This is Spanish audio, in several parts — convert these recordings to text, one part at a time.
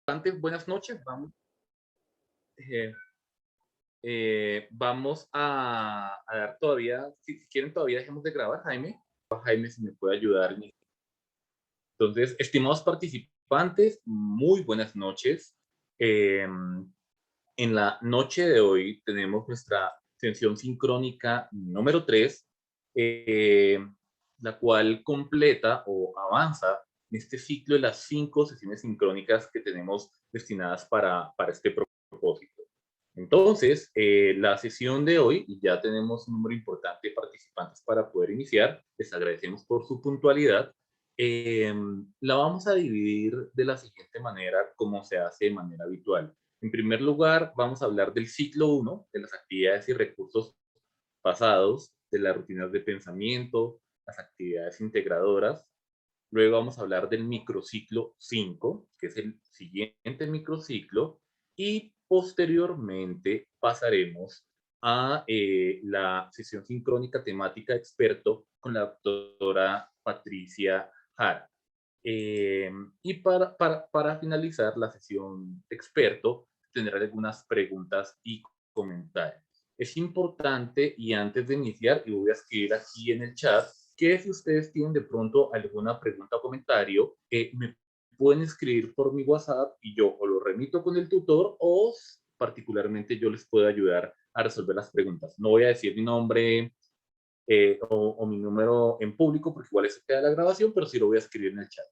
Antes, buenas noches. Eh, Vamos a dar todavía, si quieren todavía dejemos de grabar, Jaime. Jaime, si me puede ayudar. Entonces, estimados participantes, muy buenas noches. En la noche de hoy tenemos nuestra sesión sincrónica número 3, la cual completa o avanza en este ciclo de las 5 sesiones sincrónicas que tenemos destinadas para este propósito. Entonces, la sesión de hoy, y ya tenemos un número importante de participantes para poder iniciar, les agradecemos por su puntualidad, la vamos a dividir de la siguiente manera, como se hace de manera habitual. En primer lugar, vamos a hablar del ciclo 1, de las actividades y recursos pasados, de las rutinas de pensamiento, las actividades integradoras. Luego vamos a hablar del microciclo 5, que es el siguiente microciclo, y posteriormente pasaremos a la sesión sincrónica temática experto con la doctora Patricia Jara. Y para finalizar la sesión experto, tendré algunas preguntas y comentarios. Es importante, y antes de iniciar, y voy a escribir aquí en el chat, que si ustedes tienen de pronto alguna pregunta o comentario, me pueden escribir por mi WhatsApp y yo o lo remito con el tutor o particularmente yo les puedo ayudar a resolver las preguntas. No voy a decir mi nombre o mi número en público porque igual eso queda la grabación, pero sí lo voy a escribir en el chat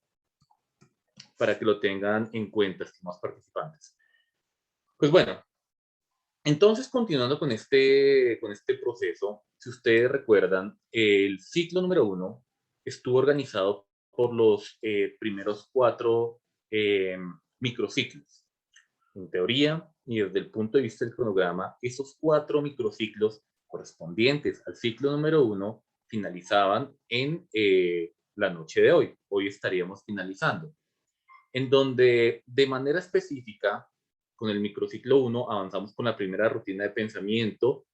para que lo tengan en cuenta, estimados participantes. Pues bueno, entonces continuando con este proceso, si ustedes recuerdan, el ciclo número 1 estuvo organizado por los primeros 4 microciclos. En teoría, y desde el punto de vista del cronograma, esos 4 microciclos correspondientes al ciclo número 1 finalizaban en la noche de hoy. Hoy estaríamos finalizando, en donde de manera específica, con el microciclo 1 avanzamos con la primera rutina de pensamiento,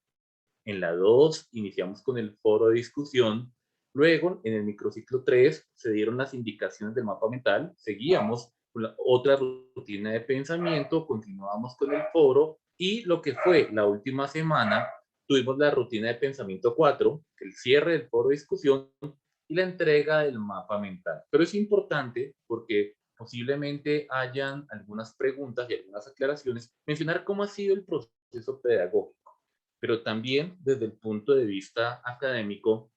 en la 2 iniciamos con el foro de discusión, luego en el microciclo 3 se dieron las indicaciones del mapa mental, seguíamos con la otra rutina de pensamiento, continuamos con el foro y lo que fue la última semana tuvimos la rutina de pensamiento 4, el cierre del foro de discusión y la entrega del mapa mental. Pero es importante porque posiblemente hayan algunas preguntas y algunas aclaraciones, mencionar cómo ha sido el proceso pedagógico, pero también desde el punto de vista académico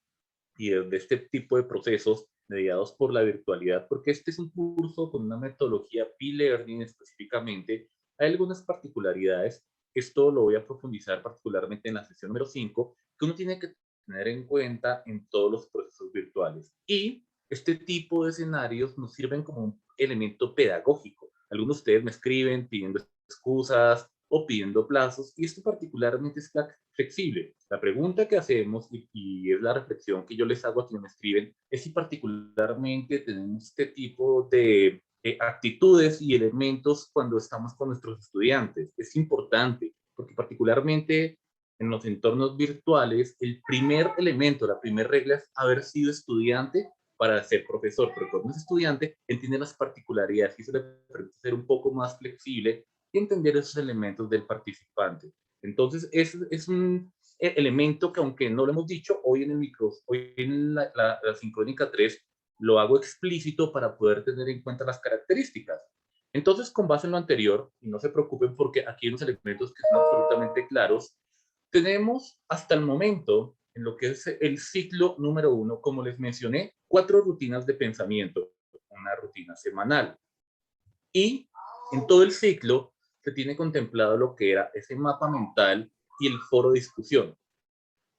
y desde este tipo de procesos mediados por la virtualidad, porque este es un curso con una metodología P-Learning específicamente, hay algunas particularidades. Esto lo voy a profundizar particularmente en la sesión número 5, que uno tiene que tener en cuenta en todos los procesos virtuales. Y este tipo de escenarios nos sirven como un elemento pedagógico. Algunos de ustedes me escriben pidiendo excusas o pidiendo plazos, y esto particularmente es flexible. La pregunta que hacemos, y es la reflexión que yo les hago a quienes me escriben, es si particularmente tenemos este tipo de actitudes y elementos cuando estamos con nuestros estudiantes. Es importante, porque particularmente en los entornos virtuales, el primer elemento, la primera regla es haber sido estudiante para ser profesor, pero cuando es estudiante entiende las particularidades y eso le permite ser un poco más flexible y entender esos elementos del participante. Entonces, es un elemento que, aunque no lo hemos dicho, hoy en la sincrónica 3 lo hago explícito para poder tener en cuenta las características. Entonces, con base en lo anterior, y no se preocupen porque aquí hay unos elementos que son absolutamente claros, tenemos hasta el momento, en lo que es el ciclo número 1, como les mencioné, 4 rutinas de pensamiento, una rutina semanal. Y en todo el ciclo se tiene contemplado lo que era ese mapa mental y el foro de discusión.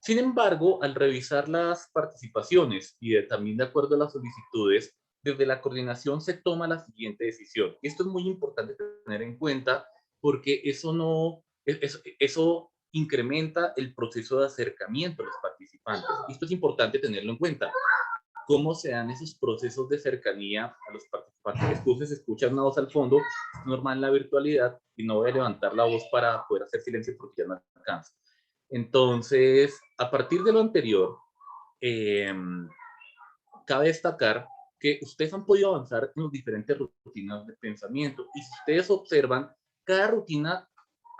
Sin embargo, al revisar las participaciones y también de acuerdo a las solicitudes, desde la coordinación se toma la siguiente decisión. Esto es muy importante tener en cuenta porque eso incrementa el proceso de acercamiento a los participantes. Esto es importante tenerlo en cuenta. Cómo se dan esos procesos de cercanía a los participantes. Entonces se escucha una voz al fondo, es normal en la virtualidad, y no voy a levantar la voz para poder hacer silencio porque ya no alcanza. Entonces, a partir de lo anterior, cabe destacar que ustedes han podido avanzar en las diferentes rutinas de pensamiento y si ustedes observan, cada rutina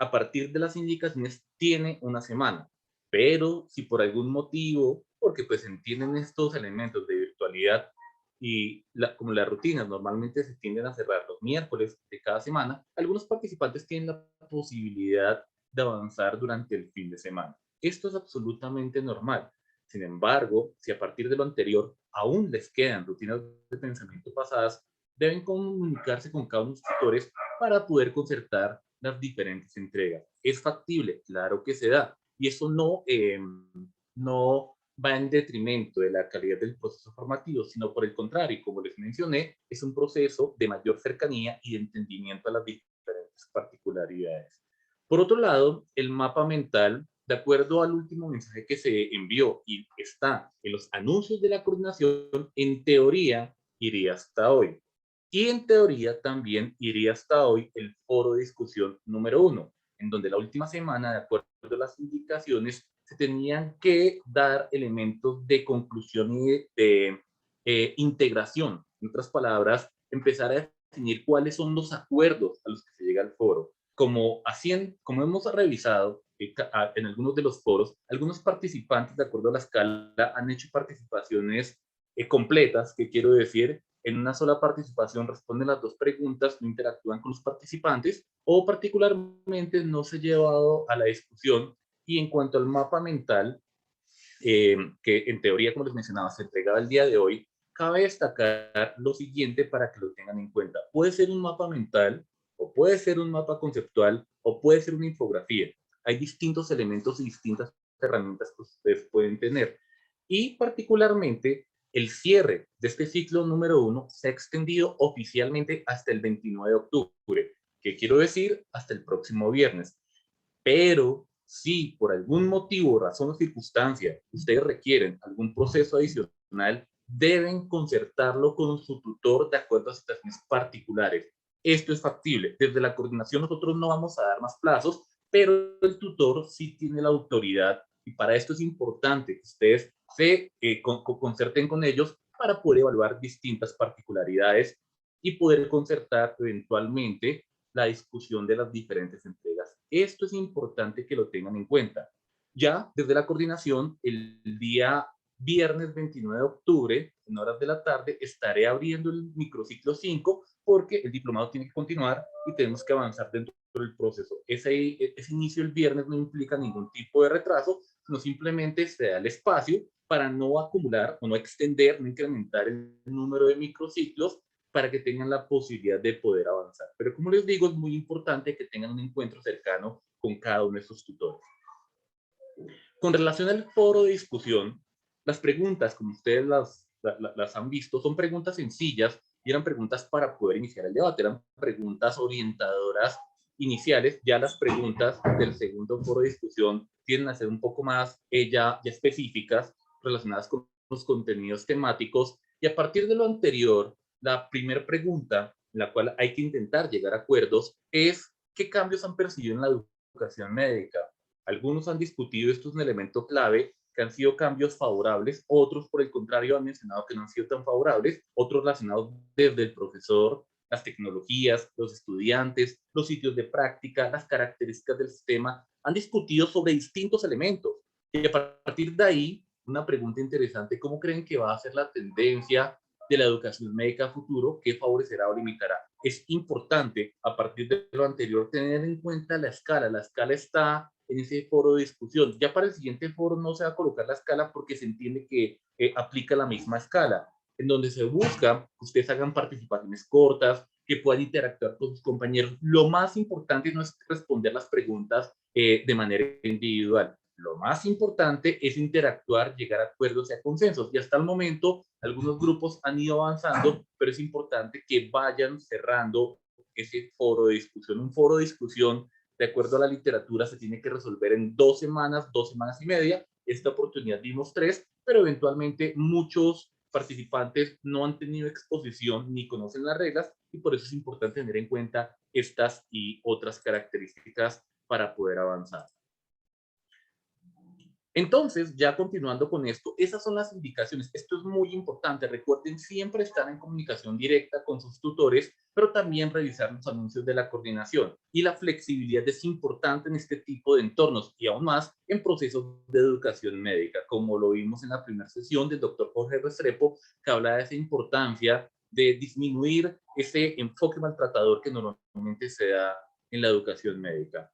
a partir de las indicaciones tiene una semana, pero si por algún motivo, porque pues entienden estos elementos de virtualidad y como las rutinas normalmente se tienden a cerrar los miércoles de cada semana, algunos participantes tienen la posibilidad de avanzar durante el fin de semana. Esto es absolutamente normal. Sin embargo, si a partir de lo anterior aún les quedan rutinas de pensamiento pasadas, deben comunicarse con cada uno de los tutores para poder concertar las diferentes entregas. ¿Es factible? Claro que se da. Y eso no va en detrimento de la calidad del proceso formativo, sino por el contrario, como les mencioné, es un proceso de mayor cercanía y de entendimiento a las diferentes particularidades. Por otro lado, el mapa mental, de acuerdo al último mensaje que se envió y está en los anuncios de la coordinación, en teoría iría hasta hoy. Y en teoría también iría hasta hoy el foro de discusión número 1, en donde la última semana, de acuerdo a las indicaciones, se tenían que dar elementos de conclusión y de integración. En otras palabras, empezar a definir cuáles son los acuerdos a los que se llega al foro. Como hemos revisado en algunos de los foros, algunos participantes, de acuerdo a la escala, han hecho participaciones completas, que quiero decir, en una sola participación responden las dos preguntas, no interactúan con los participantes, o particularmente no se ha llevado a la discusión. Y en cuanto al mapa mental, que en teoría, como les mencionaba, se entregaba el día de hoy, cabe destacar lo siguiente para que lo tengan en cuenta. Puede ser un mapa mental, o puede ser un mapa conceptual, o puede ser una infografía. Hay distintos elementos y distintas herramientas que ustedes pueden tener. Y particularmente, el cierre de este ciclo número 1 se ha extendido oficialmente hasta el 29 de octubre. ¿Qué quiero decir? Hasta el próximo viernes. Pero si por algún motivo, razón o circunstancia ustedes requieren algún proceso adicional, deben concertarlo con su tutor de acuerdo a situaciones particulares. Esto es factible. Desde la coordinación nosotros no vamos a dar más plazos, pero el tutor sí tiene la autoridad y para esto es importante que ustedes se concerten con ellos para poder evaluar distintas particularidades y poder concertar eventualmente la discusión de las diferentes entregas. Esto es importante que lo tengan en cuenta. Ya desde la coordinación, el día viernes 29 de octubre, en horas de la tarde, estaré abriendo el microciclo 5 porque el diplomado tiene que continuar y tenemos que avanzar dentro del proceso. Ese inicio el viernes no implica ningún tipo de retraso, sino simplemente se da el espacio para no acumular o no extender, no incrementar el número de microciclos para que tengan la posibilidad de poder avanzar. Pero como les digo, es muy importante que tengan un encuentro cercano con cada uno de estos tutores. Con relación al foro de discusión, las preguntas, como ustedes las han visto, son preguntas sencillas y eran preguntas para poder iniciar el debate, eran preguntas orientadoras iniciales. Ya las preguntas del segundo foro de discusión tienden a ser un poco más ya específicas, relacionadas con los contenidos temáticos, y a partir de lo anterior, la primera pregunta en la cual hay que intentar llegar a acuerdos es ¿qué cambios han percibido en la educación médica? Algunos han discutido, esto es un elemento clave, que han sido cambios favorables, otros por el contrario han mencionado que no han sido tan favorables, otros relacionados desde el profesor, las tecnologías, los estudiantes, los sitios de práctica, las características del sistema, han discutido sobre distintos elementos. Y a partir de ahí, una pregunta interesante, ¿cómo creen que va a ser la tendencia de la educación médica a futuro? ¿Qué favorecerá o limitará? Es importante, a partir de lo anterior, tener en cuenta la escala. La escala está en ese foro de discusión. Ya para el siguiente foro no se va a colocar la escala porque se entiende que aplica la misma escala, en donde se busca que ustedes hagan participaciones cortas, que puedan interactuar con sus compañeros. Lo más importante no es responder las preguntas de manera individual. Lo más importante es interactuar, llegar a acuerdos y a consensos. Y hasta el momento, algunos grupos han ido avanzando, pero es importante que vayan cerrando ese foro de discusión. Un foro de discusión, de acuerdo a la literatura, se tiene que resolver en 2 semanas y media. Esta oportunidad dimos 3, pero eventualmente muchos participantes no han tenido exposición ni conocen las reglas y por eso es importante tener en cuenta estas y otras características para poder avanzar. Entonces, ya continuando con esto, esas son las indicaciones. Esto es muy importante. Recuerden siempre estar en comunicación directa con sus tutores, pero también revisar los anuncios de la coordinación. Y la flexibilidad es importante en este tipo de entornos y aún más en procesos de educación médica, como lo vimos en la primera sesión del doctor Jorge Restrepo, que habla de esa importancia de disminuir ese enfoque maltratador que normalmente se da en la educación médica.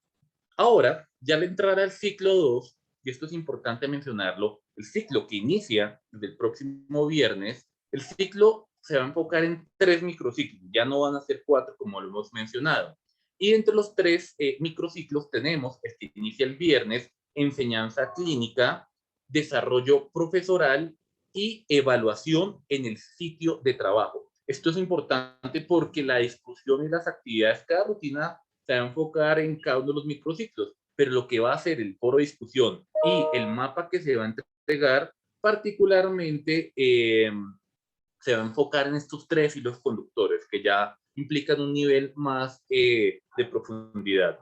Ahora, ya al entrar al ciclo 2, y esto es importante mencionarlo, el ciclo que inicia desde el próximo viernes, el ciclo se va a enfocar en 3 microciclos, ya no van a ser 4 como lo hemos mencionado. Y entre los 3 microciclos tenemos el que inicia el viernes, enseñanza clínica, desarrollo profesoral y evaluación en el sitio de trabajo. Esto es importante porque la discusión y las actividades, cada rutina se va a enfocar en cada uno de los microciclos, pero lo que va a ser el foro de discusión y el mapa que se va a entregar, particularmente se va a enfocar en estos 3 hilos conductores que ya implican un nivel más de profundidad.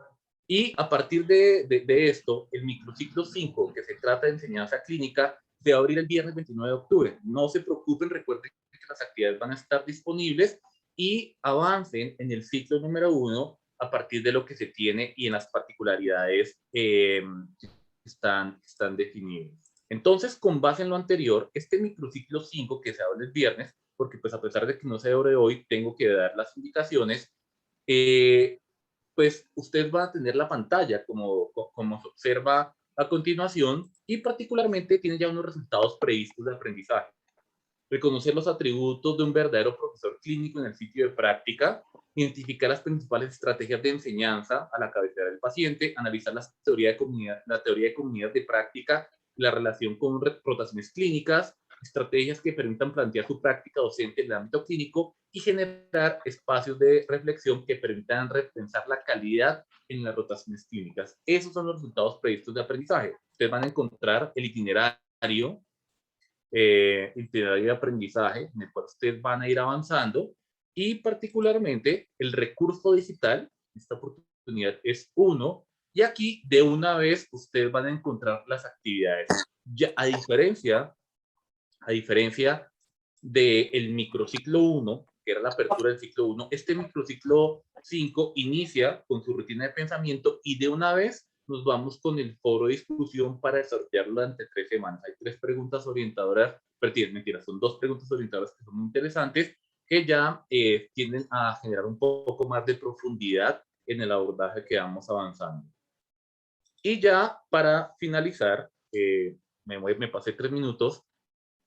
Y a partir de esto, el microciclo 5, que se trata de enseñanza clínica, se va a abrir el viernes 29 de octubre. No se preocupen, recuerden que las actividades van a estar disponibles y avancen en el ciclo número 1 a partir de lo que se tiene y en las particularidades están definidas. Entonces, con base en lo anterior, este microciclo 5 que se abre el viernes, porque pues a pesar de que no se abre hoy, tengo que dar las indicaciones, pues usted va a tener la pantalla como se observa a continuación y particularmente tiene ya unos resultados previstos de aprendizaje. Reconocer los atributos de un verdadero profesor clínico en el sitio de práctica, identificar las principales estrategias de enseñanza a la cabecera del paciente, analizar la teoría de comunidad de práctica, la relación con rotaciones clínicas, estrategias que permitan plantear su práctica docente en el ámbito clínico y generar espacios de reflexión que permitan repensar la calidad en las rotaciones clínicas. Esos son los resultados previstos de aprendizaje. Ustedes van a encontrar el itinerario itinerario de aprendizaje en el cual ustedes van a ir avanzando y particularmente el recurso digital, esta oportunidad es uno, y aquí de una vez ustedes van a encontrar las actividades. Ya, a diferencia del microciclo 1, que era la apertura del ciclo 1, este microciclo 5 inicia con su rutina de pensamiento y de una vez nos vamos con el foro de discusión para desarrollarlo durante 3 semanas. Hay 3 preguntas orientadoras, mentira, son 2 preguntas orientadoras que son muy interesantes, que ya tienden a generar un poco más de profundidad en el abordaje que vamos avanzando. Y ya para finalizar, me pasé 3 minutos,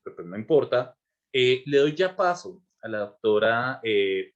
pero pues no importa, le doy ya paso a la doctora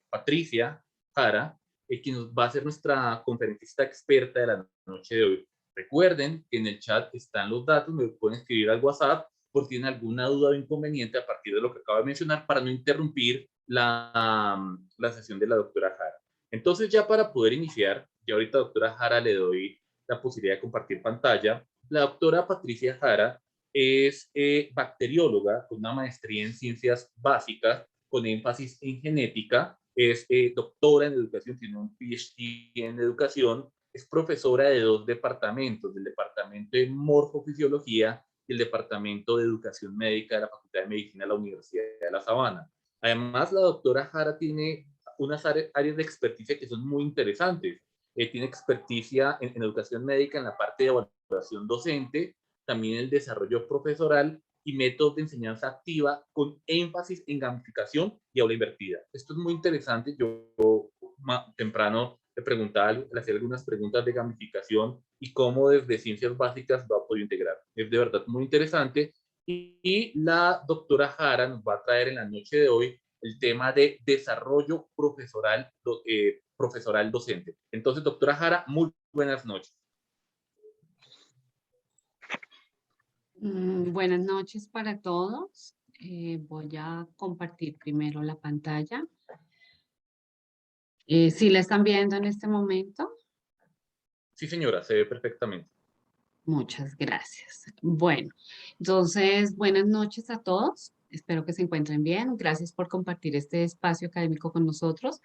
Patricia Jara, quien nos va a ser nuestra conferencista experta de la noche de hoy. Recuerden que en el chat están los datos, me pueden escribir al WhatsApp por si tienen alguna duda o inconveniente a partir de lo que acabo de mencionar para no interrumpir la sesión de la doctora Jara. Entonces ya para poder iniciar, ya ahorita doctora Jara le doy la posibilidad de compartir pantalla. La doctora Patricia Jara es bacterióloga con una maestría en ciencias básicas con énfasis en genética, es doctora en educación, tiene un PhD en educación, es profesora de 2 departamentos, del departamento de morfofisiología y el departamento de educación médica de la Facultad de Medicina de la Universidad de La Sabana. Además, la doctora Jara tiene unas áreas de experticia que son muy interesantes. Tiene experticia en educación médica en la parte de evaluación docente, también el desarrollo profesoral y métodos de enseñanza activa con énfasis en gamificación y aula invertida. Esto es muy interesante. Yo temprano le hacía algunas preguntas de gamificación y cómo desde ciencias básicas lo ha podido integrar. Es de verdad muy interesante. Y la doctora Jara nos va a traer en la noche de hoy el tema de desarrollo profesoral docente. Entonces, doctora Jara, muy buenas noches. Buenas noches para todos. Voy a compartir primero la pantalla. ¿Sí la están viendo en este momento? Sí, señora, se ve perfectamente. Muchas gracias. Bueno, entonces, buenas noches a todos. Espero que se encuentren bien. Gracias por compartir este espacio académico con nosotros.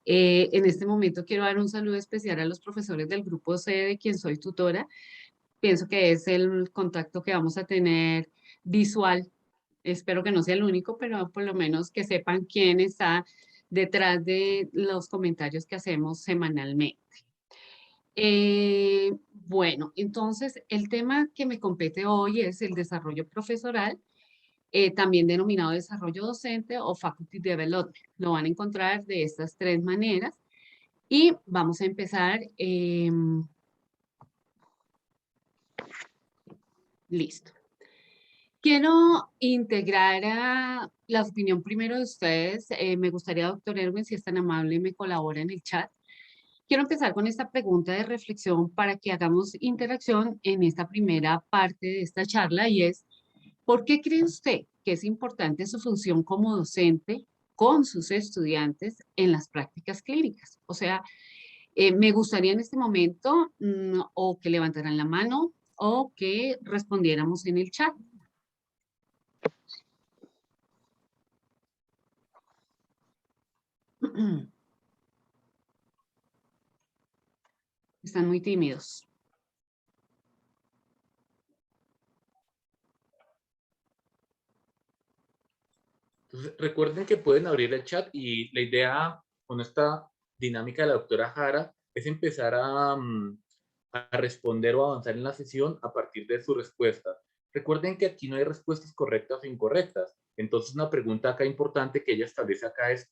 En este momento quiero dar un saludo especial a los profesores del grupo C, de quien soy tutora, Pienso que es el contacto que vamos a tener visual. Espero que no sea el único, pero por lo menos que sepan quién está detrás de los comentarios que hacemos semanalmente. Bueno, entonces el tema que me compete hoy es el desarrollo profesoral, también denominado desarrollo docente o faculty development. Lo van a encontrar de estas tres maneras y vamos a empezar. Listo. Quiero integrar a la opinión primero de ustedes. Me gustaría, doctor Erwin, si es tan amable, me colabora en el chat. Quiero empezar con esta pregunta de reflexión para que hagamos interacción en esta primera parte de esta charla y es, ¿por qué cree usted que es importante su función como docente con sus estudiantes en las prácticas clínicas? O sea, me gustaría en este momento o que levantaran la mano o que respondiéramos en el chat. Están muy tímidos. Entonces, recuerden que pueden abrir el chat y la idea con esta dinámica de la doctora Jara es empezar a responder o avanzar en la sesión a partir de su respuesta. Recuerden que aquí no hay respuestas correctas o incorrectas. Entonces, una pregunta acá importante que ella establece acá es,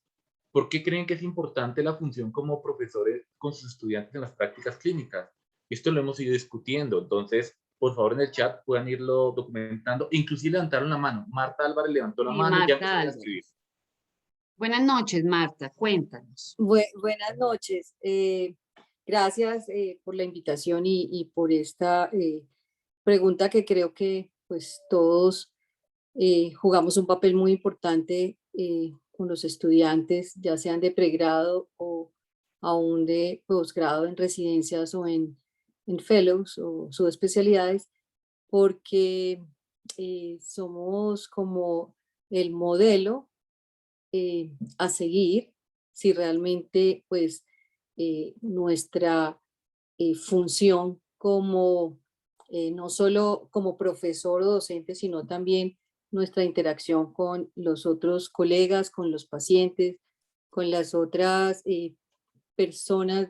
¿por qué creen que es importante la función como profesores con sus estudiantes en las prácticas clínicas? Esto lo hemos ido discutiendo. Entonces, por favor, en el chat puedan irlo documentando. Inclusive levantaron la mano. Marta Álvarez levantó la Sí, mano y ya Marta empezaron a escribir. Álvarez. Buenas noches, Marta. Cuéntanos. Buenas noches. Gracias por la invitación y por esta pregunta que creo que pues todos jugamos un papel muy importante con los estudiantes, ya sean de pregrado o aún de posgrado en residencias o en fellows o subespecialidades, porque somos como el modelo a seguir si realmente pues nuestra función como no solo como profesor o docente, sino también nuestra interacción con los otros colegas, con los pacientes, con las otras personas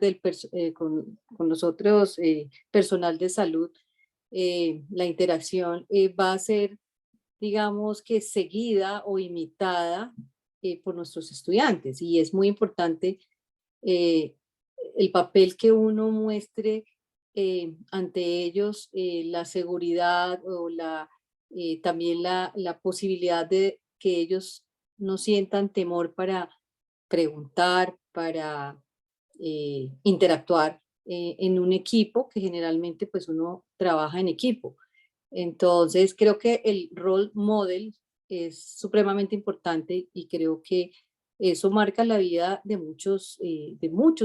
con los otros personal de salud, la interacción va a ser, digamos que seguida o imitada por nuestros estudiantes. Y es muy importante eh, el papel que uno muestre ante ellos, la seguridad o también la posibilidad de que ellos no sientan temor para preguntar, para interactuar en un equipo, que generalmente pues uno trabaja en equipo. Entonces, creo que el role model es supremamente importante y creo que eso marca la vida de muchos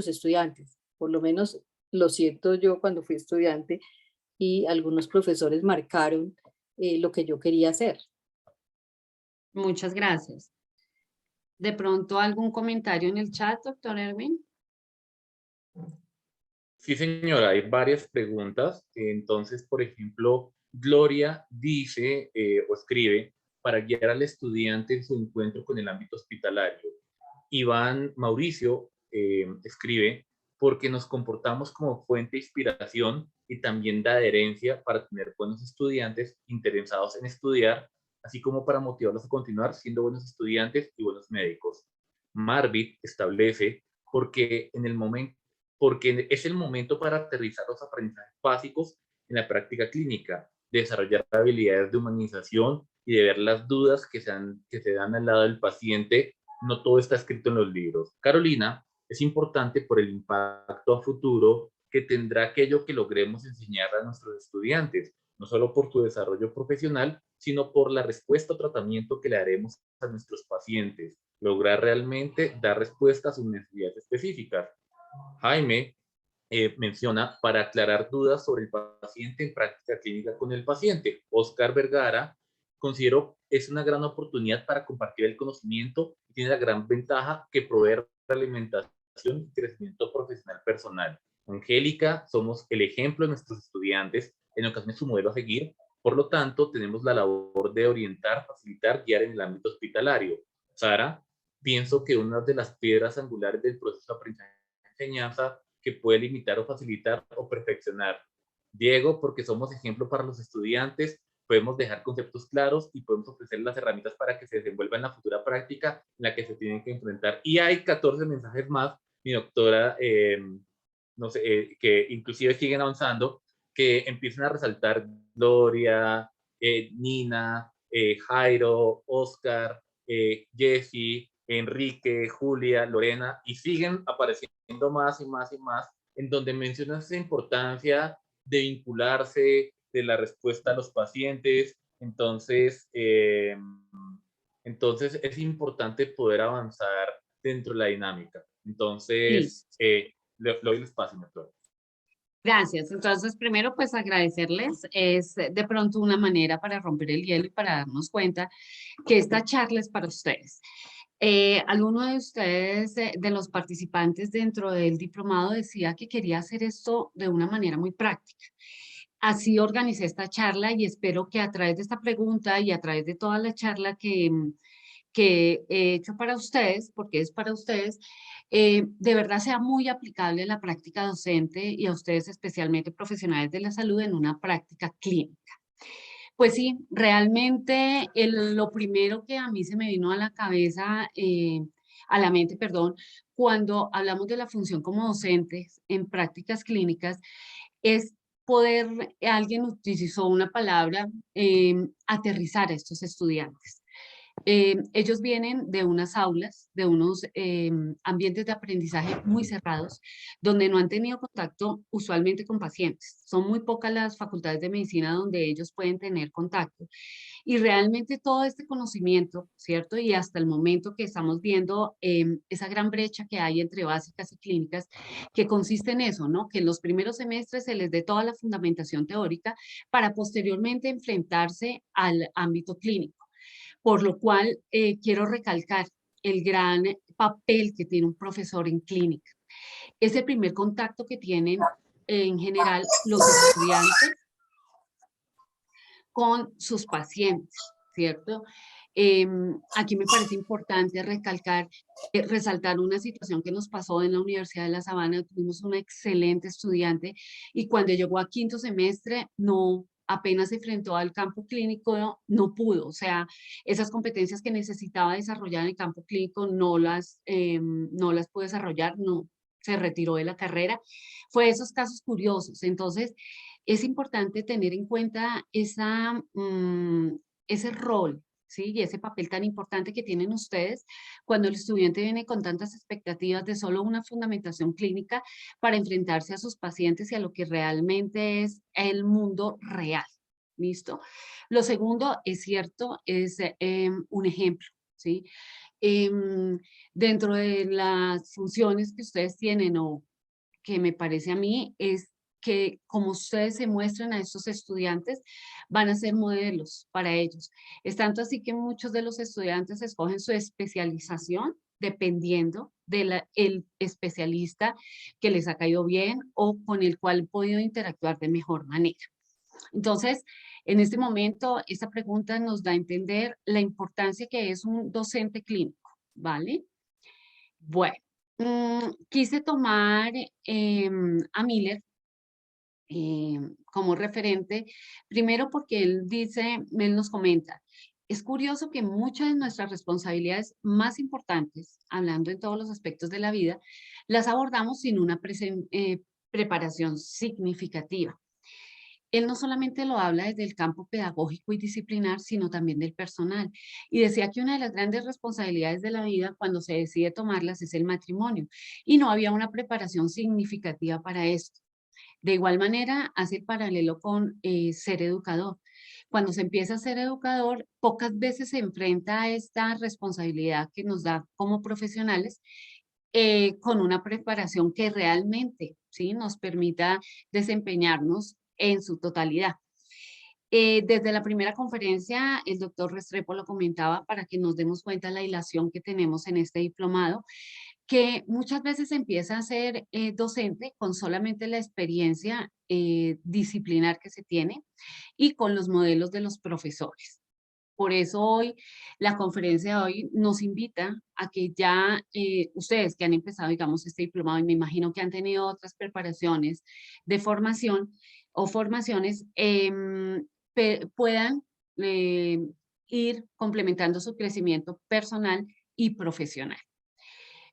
estudiantes. Por lo menos lo siento yo cuando fui estudiante y algunos profesores marcaron lo que yo quería hacer. Muchas gracias. ¿De pronto algún comentario en el chat, doctor Erwin? Sí, señora, hay varias preguntas. Entonces, por ejemplo, Gloria dice o escribe para guiar al estudiante en su encuentro con el ámbito hospitalario. Iván Mauricio escribe porque nos comportamos como fuente de inspiración y también de adherencia para tener buenos estudiantes interesados en estudiar, así como para motivarlos a continuar siendo buenos estudiantes y buenos médicos. Marvin establece porque es el momento para aterrizar los aprendizajes básicos en la práctica clínica, desarrollar habilidades de humanización y de ver las dudas que se dan al lado del paciente. No todo está escrito en los libros. Carolina, es importante por el impacto a futuro que tendrá aquello que logremos enseñar a nuestros estudiantes, no solo por su desarrollo profesional, sino por la respuesta o tratamiento que le haremos a nuestros pacientes, lograr realmente dar respuesta a sus necesidades específicas. Jaime menciona para aclarar dudas sobre el paciente en práctica clínica con el paciente. Oscar Vergara considero es una gran oportunidad para compartir el conocimiento y tiene la gran ventaja que proveer alimentación y crecimiento profesional personal. Angélica, somos el ejemplo de nuestros estudiantes en ocasiones su modelo a seguir. Por lo tanto, tenemos la labor de orientar, facilitar, guiar en el ámbito hospitalario. Sara, pienso que una de las piedras angulares del proceso de aprendizaje y enseñanza que puede limitar o facilitar o perfeccionar. Diego, porque somos ejemplo para los estudiantes, podemos dejar conceptos claros y podemos ofrecer las herramientas para que se desenvuelva en la futura práctica en la que se tienen que enfrentar. Y hay 14 mensajes más, mi doctora, no sé, que inclusive siguen avanzando, que empiezan a resaltar Gloria, Nina, Jairo, Oscar, Jessy, Enrique, Julia, Lorena, y siguen apareciendo más y más y más, en donde mencionan esa importancia de vincularse, de la respuesta a los pacientes. Entonces es importante poder avanzar dentro de la dinámica. Sí. Entonces, le doy el espacio, doctor. Gracias. Entonces, primero, pues agradecerles. Es de pronto una manera para romper el hielo y para darnos cuenta que esta charla es para ustedes. Alguno de ustedes, de los participantes dentro del diplomado, decía que quería hacer esto de una manera muy práctica. Así organicé esta charla y espero que a través de esta pregunta y a través de toda la charla que he hecho para ustedes, porque es para ustedes, de verdad sea muy aplicable la práctica docente y a ustedes especialmente profesionales de la salud en una práctica clínica. Pues sí, realmente lo primero que a mí se me vino a la cabeza, a la mente, perdón, cuando hablamos de la función como docentes en prácticas clínicas, es poder, alguien utilizó una palabra, aterrizar a estos estudiantes. Ellos vienen de unas aulas, de unos ambientes de aprendizaje muy cerrados, donde no han tenido contacto usualmente con pacientes. Son muy pocas las facultades de medicina donde ellos pueden tener contacto. Y realmente todo este conocimiento, ¿cierto? Y hasta el momento que estamos viendo esa gran brecha que hay entre básicas y clínicas, que consiste en eso, ¿no? Que en los primeros semestres se les dé toda la fundamentación teórica para posteriormente enfrentarse al ámbito clínico. Por lo cual, quiero recalcar el gran papel que tiene un profesor en clínica. Es el primer contacto que tienen en general los estudiantes con sus pacientes, ¿cierto? Aquí me parece importante recalcar, resaltar una situación que nos pasó en la Universidad de La Sabana. Tuvimos una excelente estudiante y cuando llegó a quinto semestre, no, apenas se enfrentó al campo clínico, no pudo. O sea, esas competencias que necesitaba desarrollar en el campo clínico no las pudo desarrollar, no, se retiró de la carrera. Fue esos casos curiosos. Entonces, es importante tener en cuenta ese rol, ¿sí? Y ese papel tan importante que tienen ustedes cuando el estudiante viene con tantas expectativas de solo una fundamentación clínica para enfrentarse a sus pacientes y a lo que realmente es el mundo real. ¿Listo? Lo segundo, es cierto, es un ejemplo, ¿sí? Em, Dentro de las funciones que ustedes tienen o que me parece a mí es que como ustedes se muestran a estos estudiantes, van a ser modelos para ellos. Es tanto así que muchos de los estudiantes escogen su especialización dependiendo del especialista que les ha caído bien o con el cual han podido interactuar de mejor manera. Entonces, en este momento, esta pregunta nos da a entender la importancia que es un docente clínico, ¿vale? Bueno, quise tomar a Miller como referente, primero porque él nos comenta, es curioso que muchas de nuestras responsabilidades más importantes, hablando en todos los aspectos de la vida, las abordamos sin una preparación significativa. Él no solamente lo habla desde el campo pedagógico y disciplinar, sino también del personal. Y decía que una de las grandes responsabilidades de la vida cuando se decide tomarlas es el matrimonio. Y no había una preparación significativa para esto. De igual manera, hace el paralelo con ser educador. Cuando se empieza a ser educador, pocas veces se enfrenta a esta responsabilidad que nos da como profesionales con una preparación que realmente, ¿sí?, nos permita desempeñarnos en su totalidad. Desde la primera conferencia, el doctor Restrepo lo comentaba para que nos demos cuenta de la ilación que tenemos en este diplomado, que muchas veces empieza a ser docente con solamente la experiencia disciplinar que se tiene y con los modelos de los profesores. Por eso hoy, la conferencia de hoy nos invita a que ya ustedes que han empezado, digamos, este diplomado, y me imagino que han tenido otras preparaciones de formación o formaciones, puedan eh, ir complementando su crecimiento personal y profesional.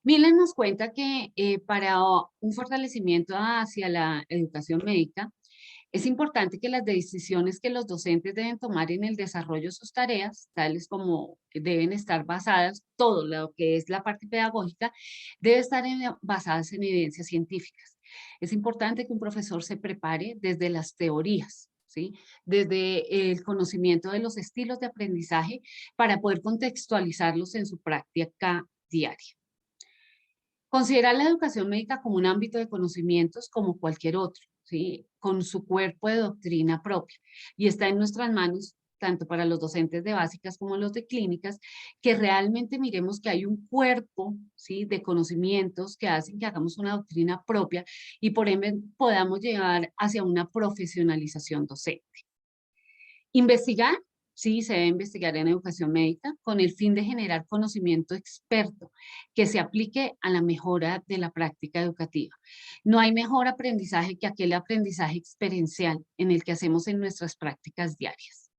Milen nos cuenta que para un fortalecimiento hacia la educación médica, es importante que las decisiones que los docentes deben tomar en el desarrollo de sus tareas, tales como deben estar basadas, todo lo que es la parte pedagógica, debe estar basadas en evidencias científicas. Es importante que un profesor se prepare desde las teorías, ¿sí? Desde el conocimiento de los estilos de aprendizaje para poder contextualizarlos en su práctica diaria. Considerar la educación médica como un ámbito de conocimientos como cualquier otro, ¿sí? Con su cuerpo de doctrina propia. Y está en nuestras manos, tanto para los docentes de básicas como los de clínicas, que realmente miremos que hay un cuerpo, ¿sí? De conocimientos que hacen que hagamos una doctrina propia y por ende podamos llegar hacia una profesionalización docente. Investigar, sí, se debe investigar en educación médica con el fin de generar conocimiento experto que se aplique a la mejora de la práctica educativa. No hay mejor aprendizaje que aquel aprendizaje experiencial en el que hacemos en nuestras prácticas diarias.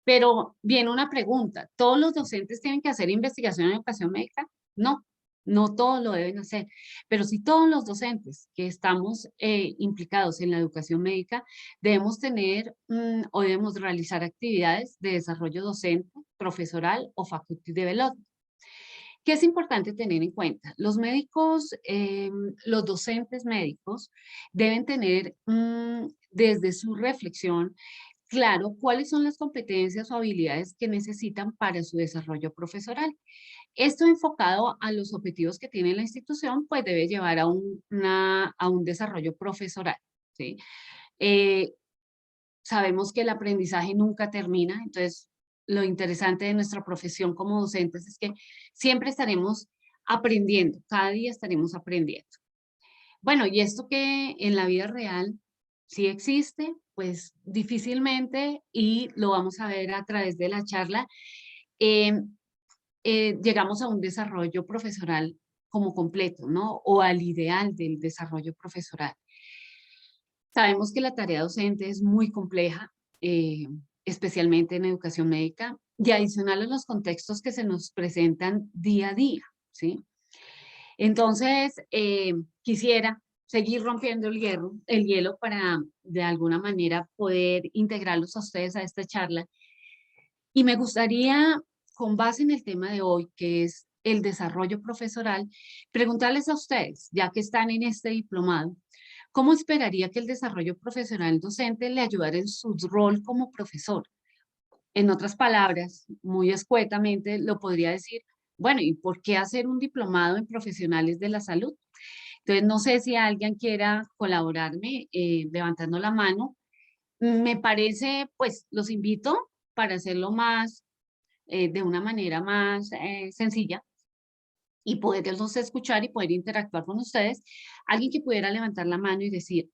Pero viene una pregunta, ¿todos los docentes tienen que hacer investigación en educación médica? No, no todos lo deben hacer, pero sí todos los docentes que estamos implicados en la educación médica debemos tener o debemos realizar actividades de desarrollo docente, profesoral o faculty development. ¿Qué es importante tener en cuenta? Los médicos, los docentes médicos deben tener desde su reflexión claro cuáles son las competencias o habilidades que necesitan para su desarrollo profesoral. Esto enfocado a los objetivos que tiene la institución, pues debe llevar a un desarrollo profesoral, ¿sí? Sabemos que el aprendizaje nunca termina, entonces lo interesante de nuestra profesión como docentes es que siempre estaremos aprendiendo, cada día estaremos aprendiendo. Bueno, y esto que en la vida real sí existe, pues difícilmente, y lo vamos a ver a través de la charla, eh, llegamos a un desarrollo profesoral como completo, ¿no? O al ideal del desarrollo profesoral. Sabemos que la tarea docente es muy compleja, especialmente en educación médica, y adicional a los contextos que se nos presentan día a día, ¿sí? Entonces, quisiera seguir rompiendo el hielo para de alguna manera poder integrarlos a ustedes a esta charla. Y me gustaría, con base en el tema de hoy, que es el desarrollo profesoral, preguntarles a ustedes, ya que están en este diplomado, ¿cómo esperaría que el desarrollo profesional docente le ayudara en su rol como profesor? En otras palabras, muy escuetamente lo podría decir, bueno, ¿y por qué hacer un diplomado en profesionales de la salud? Entonces, no sé si alguien quiera colaborarme levantando la mano. Me parece, pues, los invito para hacerlo más, de una manera más sencilla y poderlos escuchar y poder interactuar con ustedes. Alguien que pudiera levantar la mano y decir,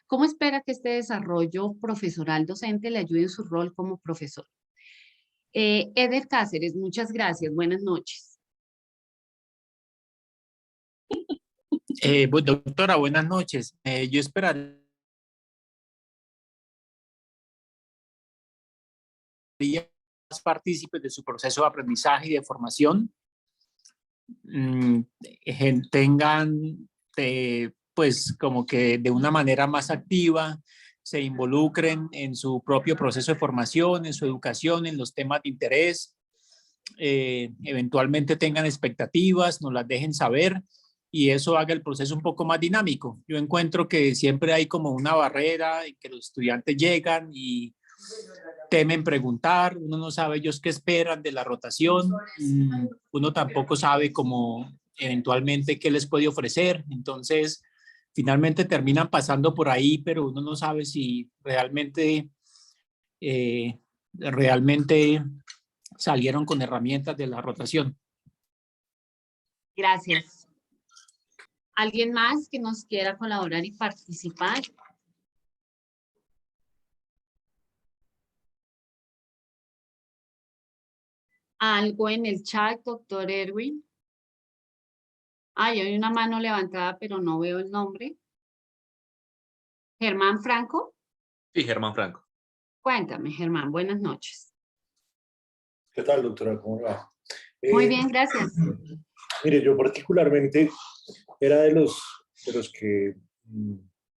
¿cómo espera que este desarrollo profesoral docente le ayude en su rol como profesor? Eder Cáceres, muchas gracias. Buenas noches. Doctora, buenas noches. Yo esperaría más partícipes de su proceso de aprendizaje y de formación tengan, pues como que de una manera más activa, se involucren en su propio proceso de formación, en su educación, en los temas de interés, eventualmente tengan expectativas, nos las dejen saber y eso haga el proceso un poco más dinámico. Yo encuentro que siempre hay como una barrera en que los estudiantes llegan y temen preguntar, uno no sabe ellos qué esperan de la rotación, uno tampoco sabe cómo eventualmente qué les puede ofrecer, entonces finalmente terminan pasando por ahí, pero uno no sabe si realmente salieron con herramientas de la rotación. Gracias. ¿Alguien más que nos quiera colaborar y participar? ¿Algo en el chat, doctor Erwin? Hay una mano levantada, pero no veo el nombre. Germán Franco. Sí, Germán Franco. Cuéntame, Germán, buenas noches. ¿Qué tal, doctora? ¿Cómo va? Muy bien, gracias. Mire, yo particularmente era de los que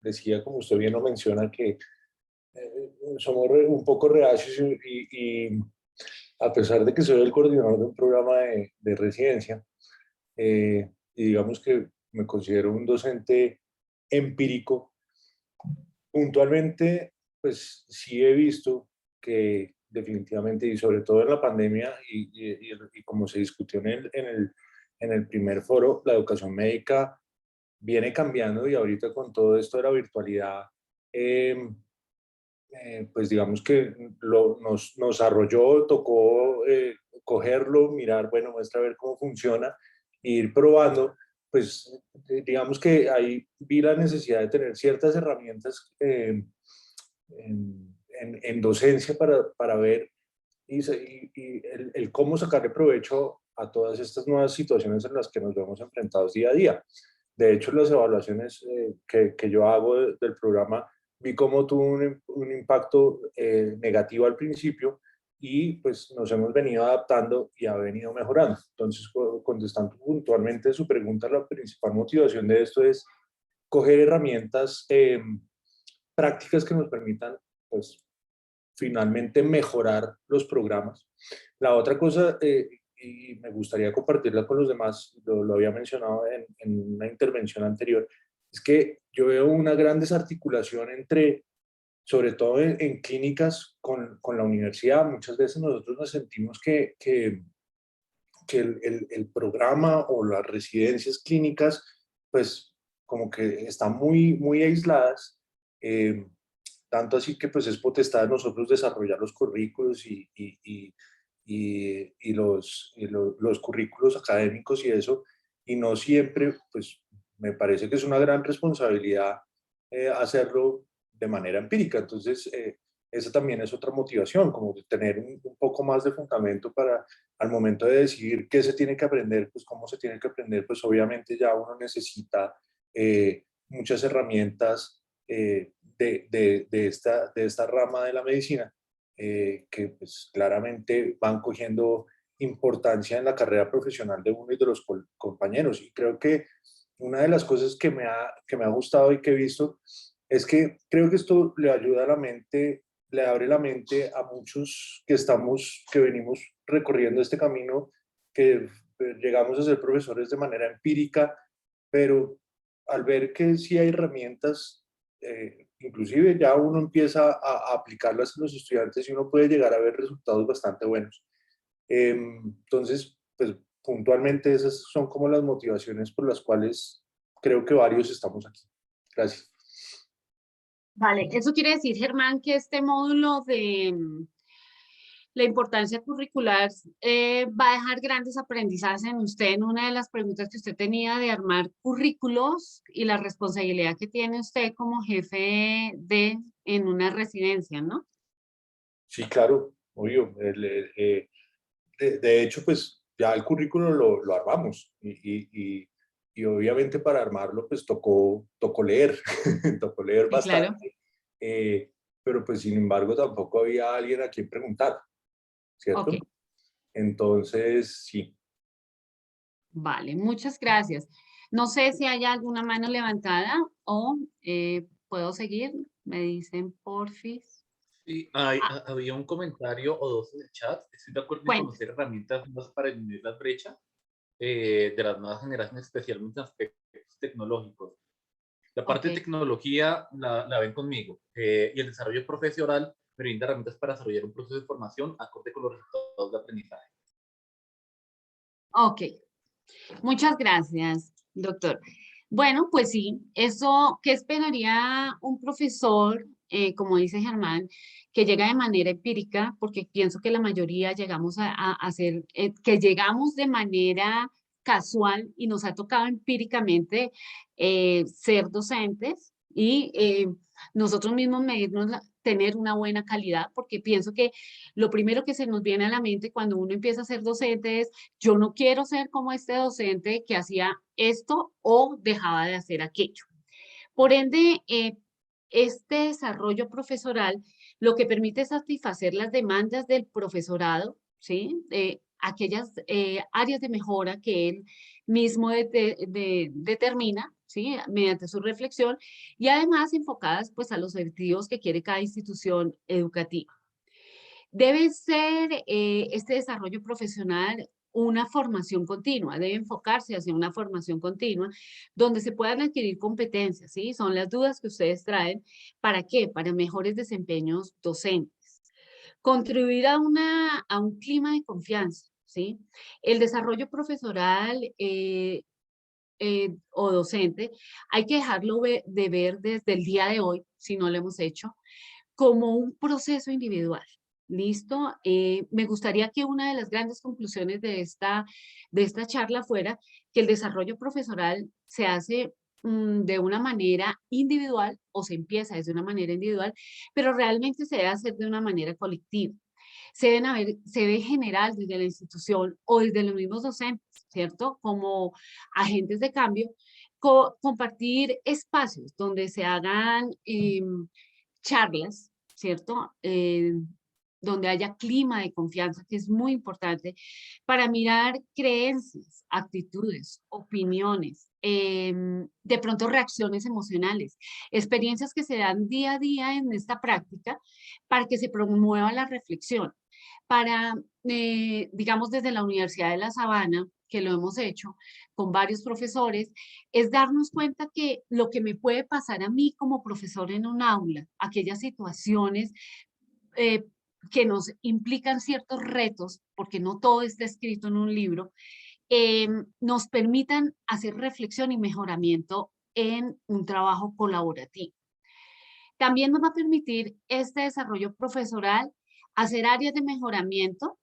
decía, como usted bien lo menciona, que somos un poco reacios y a pesar de que soy el coordinador de un programa de residencia, y digamos que me considero un docente empírico, puntualmente, pues sí he visto que definitivamente, y sobre todo en la pandemia, y como se discutió en el primer foro, la educación médica viene cambiando y ahorita con todo esto de la virtualidad, pues digamos que nos arrolló, tocó cogerlo, mirar, bueno, muestra a ver cómo funciona, e ir probando, pues digamos que ahí vi la necesidad de tener ciertas herramientas en docencia para ver y el cómo sacarle provecho a todas estas nuevas situaciones en las que nos vemos enfrentados día a día. De hecho, las evaluaciones que yo hago del programa, vi cómo tuvo un impacto negativo al principio y pues nos hemos venido adaptando y ha venido mejorando. Entonces, contestando puntualmente su pregunta, la principal motivación de esto es coger herramientas prácticas que nos permitan, pues, finalmente mejorar los programas. La otra cosa, y me gustaría compartirla con los demás, lo había mencionado en una intervención anterior, es que yo veo una gran desarticulación entre, sobre todo en clínicas con la universidad. Muchas veces nosotros nos sentimos que el programa o las residencias clínicas, pues como que están muy aisladas, tanto así que pues es potestad de nosotros desarrollar los currículos los currículos académicos y eso, y no siempre, pues me parece que es una gran responsabilidad hacerlo de manera empírica. Entonces, esa también es otra motivación, como de tener un poco más de fundamento para al momento de decidir qué se tiene que aprender, pues cómo se tiene que aprender, pues obviamente ya uno necesita muchas herramientas de esta rama de la medicina que pues claramente van cogiendo importancia en la carrera profesional de uno y de los compañeros. Y creo que una de las cosas que me ha gustado y que he visto es que creo que esto le ayuda a la mente, le abre la mente a muchos que venimos recorriendo este camino, que llegamos a ser profesores de manera empírica, pero al ver que sí hay herramientas, inclusive ya uno empieza a aplicarlas a los estudiantes y uno puede llegar a ver resultados bastante buenos. Entonces, pues puntualmente esas son como las motivaciones por las cuales creo que varios estamos aquí. Gracias. Vale, eso quiere decir, Germán, que este módulo de la importancia curricular va a dejar grandes aprendizajes en usted en una de las preguntas que usted tenía de armar currículos y la responsabilidad que tiene usted como jefe en una residencia, ¿no? Sí, claro, obvio. De hecho, pues ya el currículo lo armamos y obviamente para armarlo pues tocó leer, tocó leer Sí, claro. bastante, pero pues sin embargo tampoco había alguien a quien preguntar, ¿cierto? Ok, Entonces, sí. vale, muchas gracias. No sé si hay alguna mano levantada o puedo seguir. Me dicen porfis. Sí, Ah, había un comentario o dos en el chat. Estoy de acuerdo en cuenta. conocer herramientas nuevas para eliminar la brecha de las nuevas generaciones, especialmente en aspectos tecnológicos. La parte de Ok. tecnología la ven conmigo y el desarrollo profesional me brinda herramientas para desarrollar un proceso de formación acorde con los resultados de aprendizaje. Ok, muchas gracias, doctor. Bueno, pues sí, eso, ¿qué esperaría un profesor, como dice Germán, que llega de manera empírica? Porque pienso que la mayoría llegamos a hacer, que llegamos de manera casual y nos ha tocado empíricamente ser docentes y nosotros mismos medirnos, tener una buena calidad, porque pienso que lo primero que se nos viene a la mente cuando uno empieza a ser docente es, yo no quiero ser como este docente que hacía esto o dejaba de hacer aquello. Por ende, este desarrollo profesoral lo que permite es satisfacer las demandas del profesorado, ¿sí? Aquellas áreas de mejora que él mismo determina, ¿sí? Mediante su reflexión y además enfocadas pues a los objetivos que quiere cada institución educativa. Debe ser este desarrollo profesional una formación continua, debe enfocarse hacia una formación continua donde se puedan adquirir competencias, ¿sí? Son las dudas que ustedes traen. ¿Para qué? Para mejores desempeños docentes. Contribuir a un clima de confianza, ¿sí? El desarrollo profesoral o docente hay que dejarlo de ver desde el día de hoy, si no lo hemos hecho, como un proceso individual. ¿Listo? Me gustaría que una de las grandes conclusiones de esta charla fuera que el desarrollo profesoral se hace de una manera individual o se empieza desde una manera individual, pero realmente se debe hacer de una manera colectiva. Se debe generar desde la institución o desde los mismos docentes, ¿cierto? Como agentes de cambio, compartir espacios donde se hagan charlas, ¿cierto? Donde haya clima de confianza, que es muy importante, para mirar creencias, actitudes, opiniones, de pronto reacciones emocionales, experiencias que se dan día a día en esta práctica para que se promueva la reflexión. Para, digamos, desde la Universidad de La Sabana, que lo hemos hecho con varios profesores, es darnos cuenta que lo que me puede pasar a mí como profesor en un aula, aquellas situaciones eh, que nos implican ciertos retos, porque no todo está escrito en un libro, nos permitan hacer reflexión y mejoramiento en un trabajo colaborativo. También nos va a permitir este desarrollo profesoral hacer áreas de mejoramiento,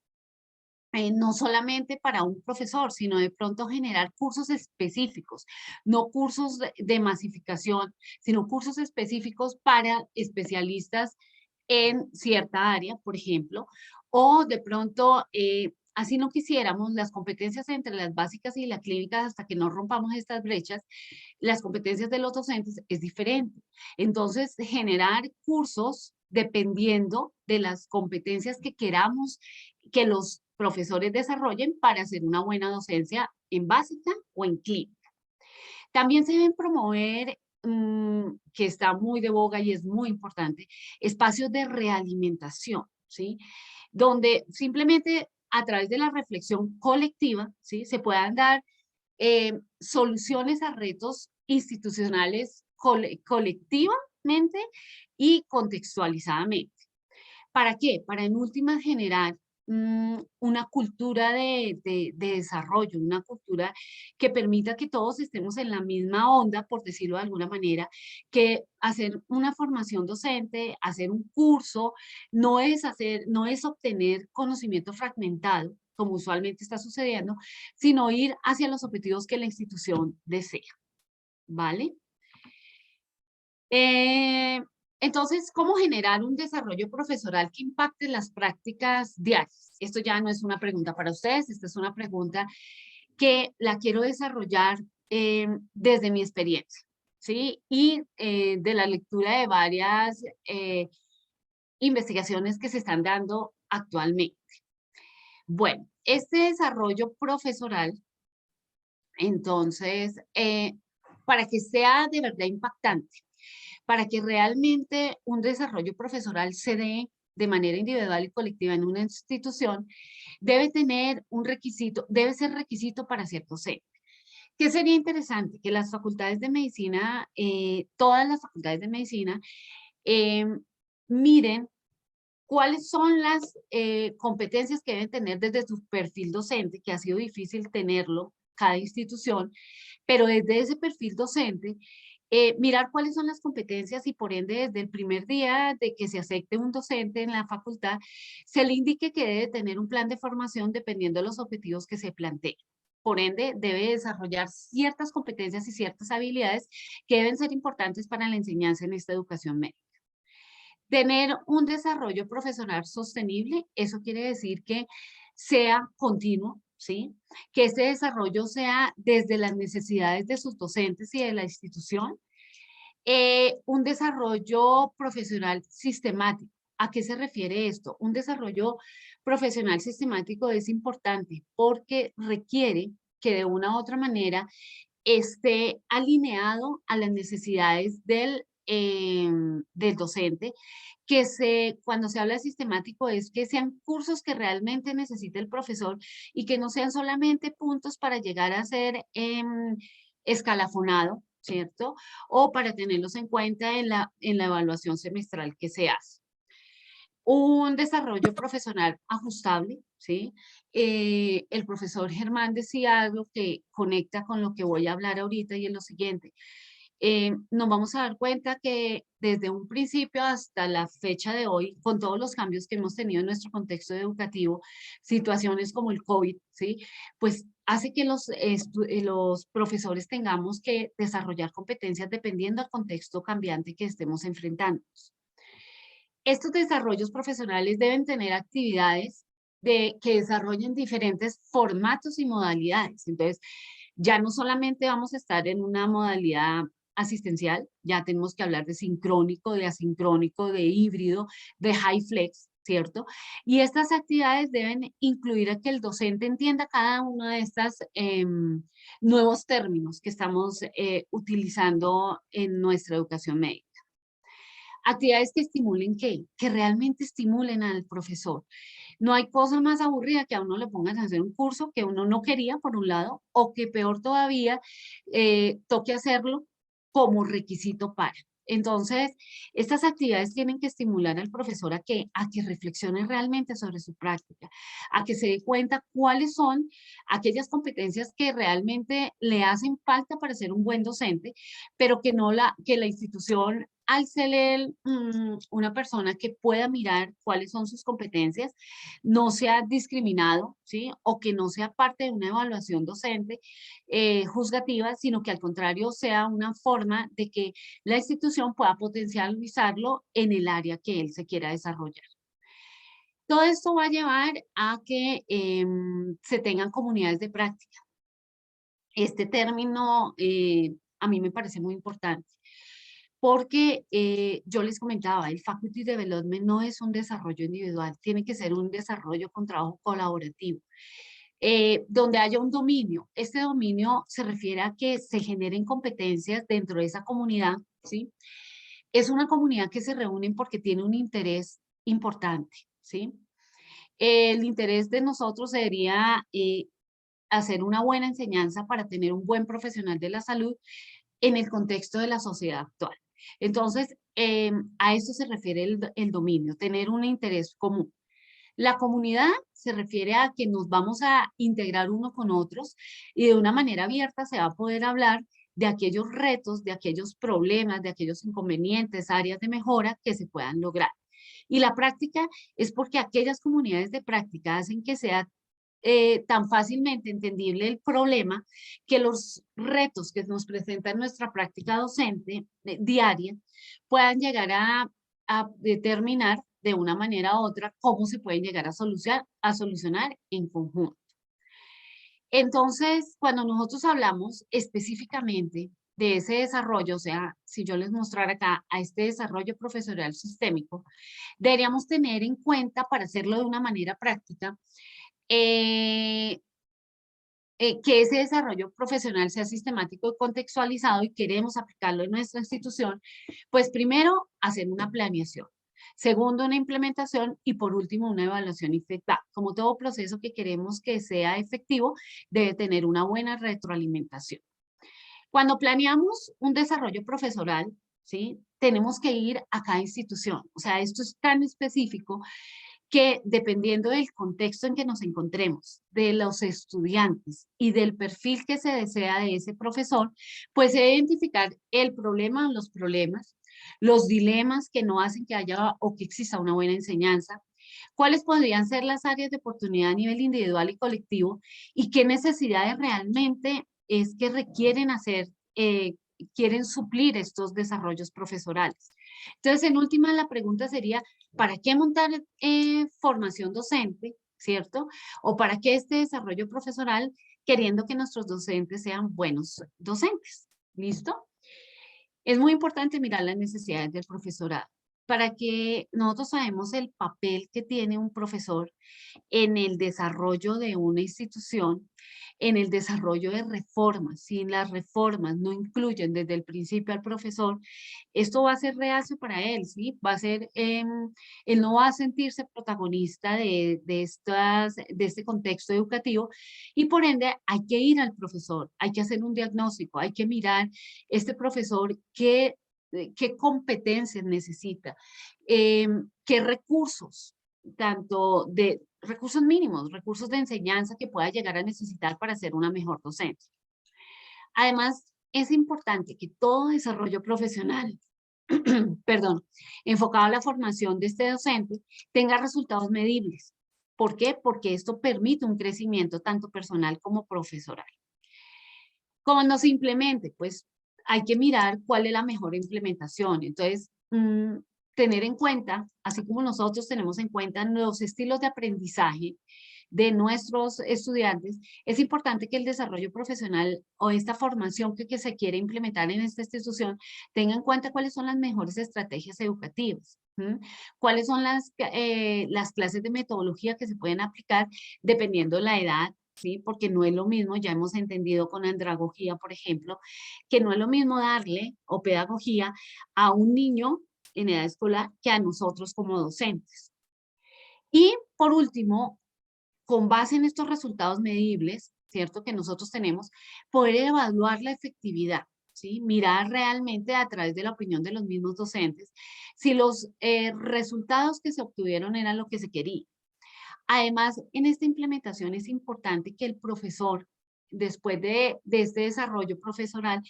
no solamente para un profesor, sino de pronto generar cursos específicos, no cursos de masificación, sino cursos específicos para especialistas en cierta área, por ejemplo, o de pronto, así no quisiéramos, las competencias entre las básicas y las clínicas, hasta que no rompamos estas brechas, las competencias de los docentes es diferente. Entonces, generar cursos dependiendo de las competencias que queramos que los profesores desarrollen para hacer una buena docencia en básica o en clínica. También se deben promover, que está muy de boga y es muy importante, espacios de realimentación, ¿sí? Donde simplemente a través de la reflexión colectiva, ¿sí? Se puedan dar soluciones a retos institucionales colectivamente y contextualizadamente. ¿Para qué? Para en últimas generar una cultura de desarrollo, una cultura que permita que todos estemos en la misma onda, por decirlo de alguna manera, que hacer una formación docente, hacer un curso, no es obtener conocimiento fragmentado, como usualmente está sucediendo, sino ir hacia los objetivos que la institución desea, ¿vale? Entonces, ¿cómo generar un desarrollo profesoral que impacte las prácticas diarias? Esto ya no es una pregunta para ustedes, esta es una pregunta que la quiero desarrollar desde mi experiencia, ¿sí? Y de la lectura de varias investigaciones que se están dando actualmente. Bueno, este desarrollo profesoral, entonces, para que sea de verdad impactante, para que realmente un desarrollo profesoral se dé de manera individual y colectiva en una institución, debe tener un requisito, debe ser requisito para ser docente. ¿Qué sería interesante? Que las facultades de medicina, todas las facultades de medicina, miren cuáles son las competencias que deben tener desde su perfil docente, que ha sido difícil tenerlo cada institución, pero desde ese perfil docente, mirar cuáles son las competencias y por ende desde el primer día de que se acepte un docente en la facultad, se le indique que debe tener un plan de formación dependiendo de los objetivos que se planteen. por ende, debe desarrollar ciertas competencias y ciertas habilidades que deben ser importantes para la enseñanza en esta educación médica. Tener un desarrollo profesional sostenible, eso quiere decir que sea continuo, ¿sí? Que este desarrollo sea desde las necesidades de sus docentes y de la institución. Un desarrollo profesional sistemático. ¿A qué se refiere esto? Un desarrollo profesional sistemático es importante porque requiere que de una u otra manera esté alineado a las necesidades del docente, cuando se habla de sistemático es que sean cursos que realmente necesite el profesor y que no sean solamente puntos para llegar a ser escalafonado, ¿cierto? O para tenerlos en cuenta en la evaluación semestral que se hace. Un desarrollo profesional ajustable, ¿sí? El profesor Germán decía algo que conecta con lo que voy a hablar ahorita y es lo siguiente. Nos vamos a dar cuenta que desde un principio hasta la fecha de hoy, con todos los cambios que hemos tenido en nuestro contexto educativo, situaciones como el COVID, ¿sí? Pues hace que los profesores tengamos que desarrollar competencias dependiendo del contexto cambiante que estemos enfrentando. Estos desarrollos profesionales deben tener actividades que desarrollen diferentes formatos y modalidades. Entonces, ya no solamente vamos a estar en una modalidad asistencial, ya tenemos que hablar de sincrónico, de asincrónico, de híbrido, de high flex, ¿cierto? Y estas actividades deben incluir a que el docente entienda cada uno de estos nuevos términos que estamos utilizando en nuestra educación médica. Actividades que estimulen, ¿qué? Que realmente estimulen al profesor. No hay cosa más aburrida que a uno le pongan a hacer un curso que uno no quería, por un lado, o que peor todavía, toque hacerlo como requisito para. Entonces, estas actividades tienen que estimular al profesor a que reflexione realmente sobre su práctica, a que se dé cuenta cuáles son aquellas competencias que realmente le hacen falta para ser un buen docente, pero que la institución, al ser él una persona que pueda mirar cuáles son sus competencias, no sea discriminado, ¿sí? O que no sea parte de una evaluación docente juzgativa, sino que al contrario sea una forma de que la institución pueda potencializarlo en el área que él se quiera desarrollar. Todo esto va a llevar a que se tengan comunidades de práctica. Este término a mí me parece muy importante. Porque yo les comentaba, el Faculty Development no es un desarrollo individual, tiene que ser un desarrollo con trabajo colaborativo, donde haya un dominio. Este dominio se refiere a que se generen competencias dentro de esa comunidad, ¿sí? Es una comunidad que se reúnen porque tiene un interés importante, ¿sí? El interés de nosotros sería hacer una buena enseñanza para tener un buen profesional de la salud en el contexto de la sociedad actual. Entonces, a eso se refiere el dominio, tener un interés común. La comunidad se refiere a que nos vamos a integrar uno con otros y de una manera abierta se va a poder hablar de aquellos retos, de aquellos problemas, de aquellos inconvenientes, áreas de mejora que se puedan lograr. Y la práctica es porque aquellas comunidades de práctica hacen que sea tan fácilmente entendible el problema que los retos que nos presenta en nuestra práctica docente diaria puedan llegar a determinar de una manera u otra cómo se pueden llegar a solucionar en conjunto. Entonces, cuando nosotros hablamos específicamente de ese desarrollo, o sea, si yo les mostrara acá a este desarrollo profesional sistémico, deberíamos tener en cuenta para hacerlo de una manera práctica que ese desarrollo profesional sea sistemático y contextualizado y queremos aplicarlo en nuestra institución, pues primero, hacer una planeación. Segundo, una implementación y por último, una evaluación y feedback. Como todo proceso que queremos que sea efectivo, debe tener una buena retroalimentación. Cuando planeamos un desarrollo profesional, ¿sí? Tenemos que ir a cada institución. O sea, esto es tan específico que dependiendo del contexto en que nos encontremos, de los estudiantes y del perfil que se desea de ese profesor, pues se debe identificar el problema o los problemas, los dilemas que no hacen que haya o que exista una buena enseñanza, ¿Cuáles podrían ser las áreas de oportunidad a nivel individual y colectivo? ¿Y qué necesidades realmente es que requieren hacer, quieren suplir estos desarrollos profesorales? Entonces, en última, la pregunta sería, ¿para qué montar formación docente, cierto? ¿O para qué este desarrollo profesoral queriendo que nuestros docentes sean buenos docentes? ¿Listo? Es muy importante mirar las necesidades del profesorado para que nosotros sabemos el papel que tiene un profesor en el desarrollo de una institución, en el desarrollo de reformas. Si las reformas no incluyen desde el principio al profesor, esto va a ser reacio para él, ¿sí? Va a ser, él no va a sentirse protagonista de este contexto educativo y por ende hay que ir al profesor, hay que hacer un diagnóstico, hay que mirar este profesor qué competencias necesita, qué recursos, tanto de recursos mínimos, recursos de enseñanza que pueda llegar a necesitar para ser una mejor docente. Además, es importante que todo desarrollo profesional, perdón, enfocado a la formación de este docente, tenga resultados medibles. ¿Por qué? Porque esto permite un crecimiento tanto personal como profesoral. ¿Cómo no se implemente? Pues hay que mirar cuál es la mejor implementación. Entonces, tener en cuenta, así como nosotros tenemos en cuenta los estilos de aprendizaje de nuestros estudiantes, es importante que el desarrollo profesional o esta formación que se quiere implementar en esta institución tenga en cuenta cuáles son las mejores estrategias educativas, cuáles son las clases de metodología que se pueden aplicar dependiendo de la edad, ¿sí? Porque no es lo mismo, ya hemos entendido con andragogía, por ejemplo, que no es lo mismo darle o pedagogía a un niño en edad escolar que a nosotros como docentes. Y por último, con base en estos resultados medibles, ¿cierto? Que nosotros tenemos, poder evaluar la efectividad, ¿sí? Mirar realmente a través de la opinión de los mismos docentes si los resultados que se obtuvieron eran lo que se quería. Además, en esta implementación es importante que el profesor, después de este desarrollo profesoral,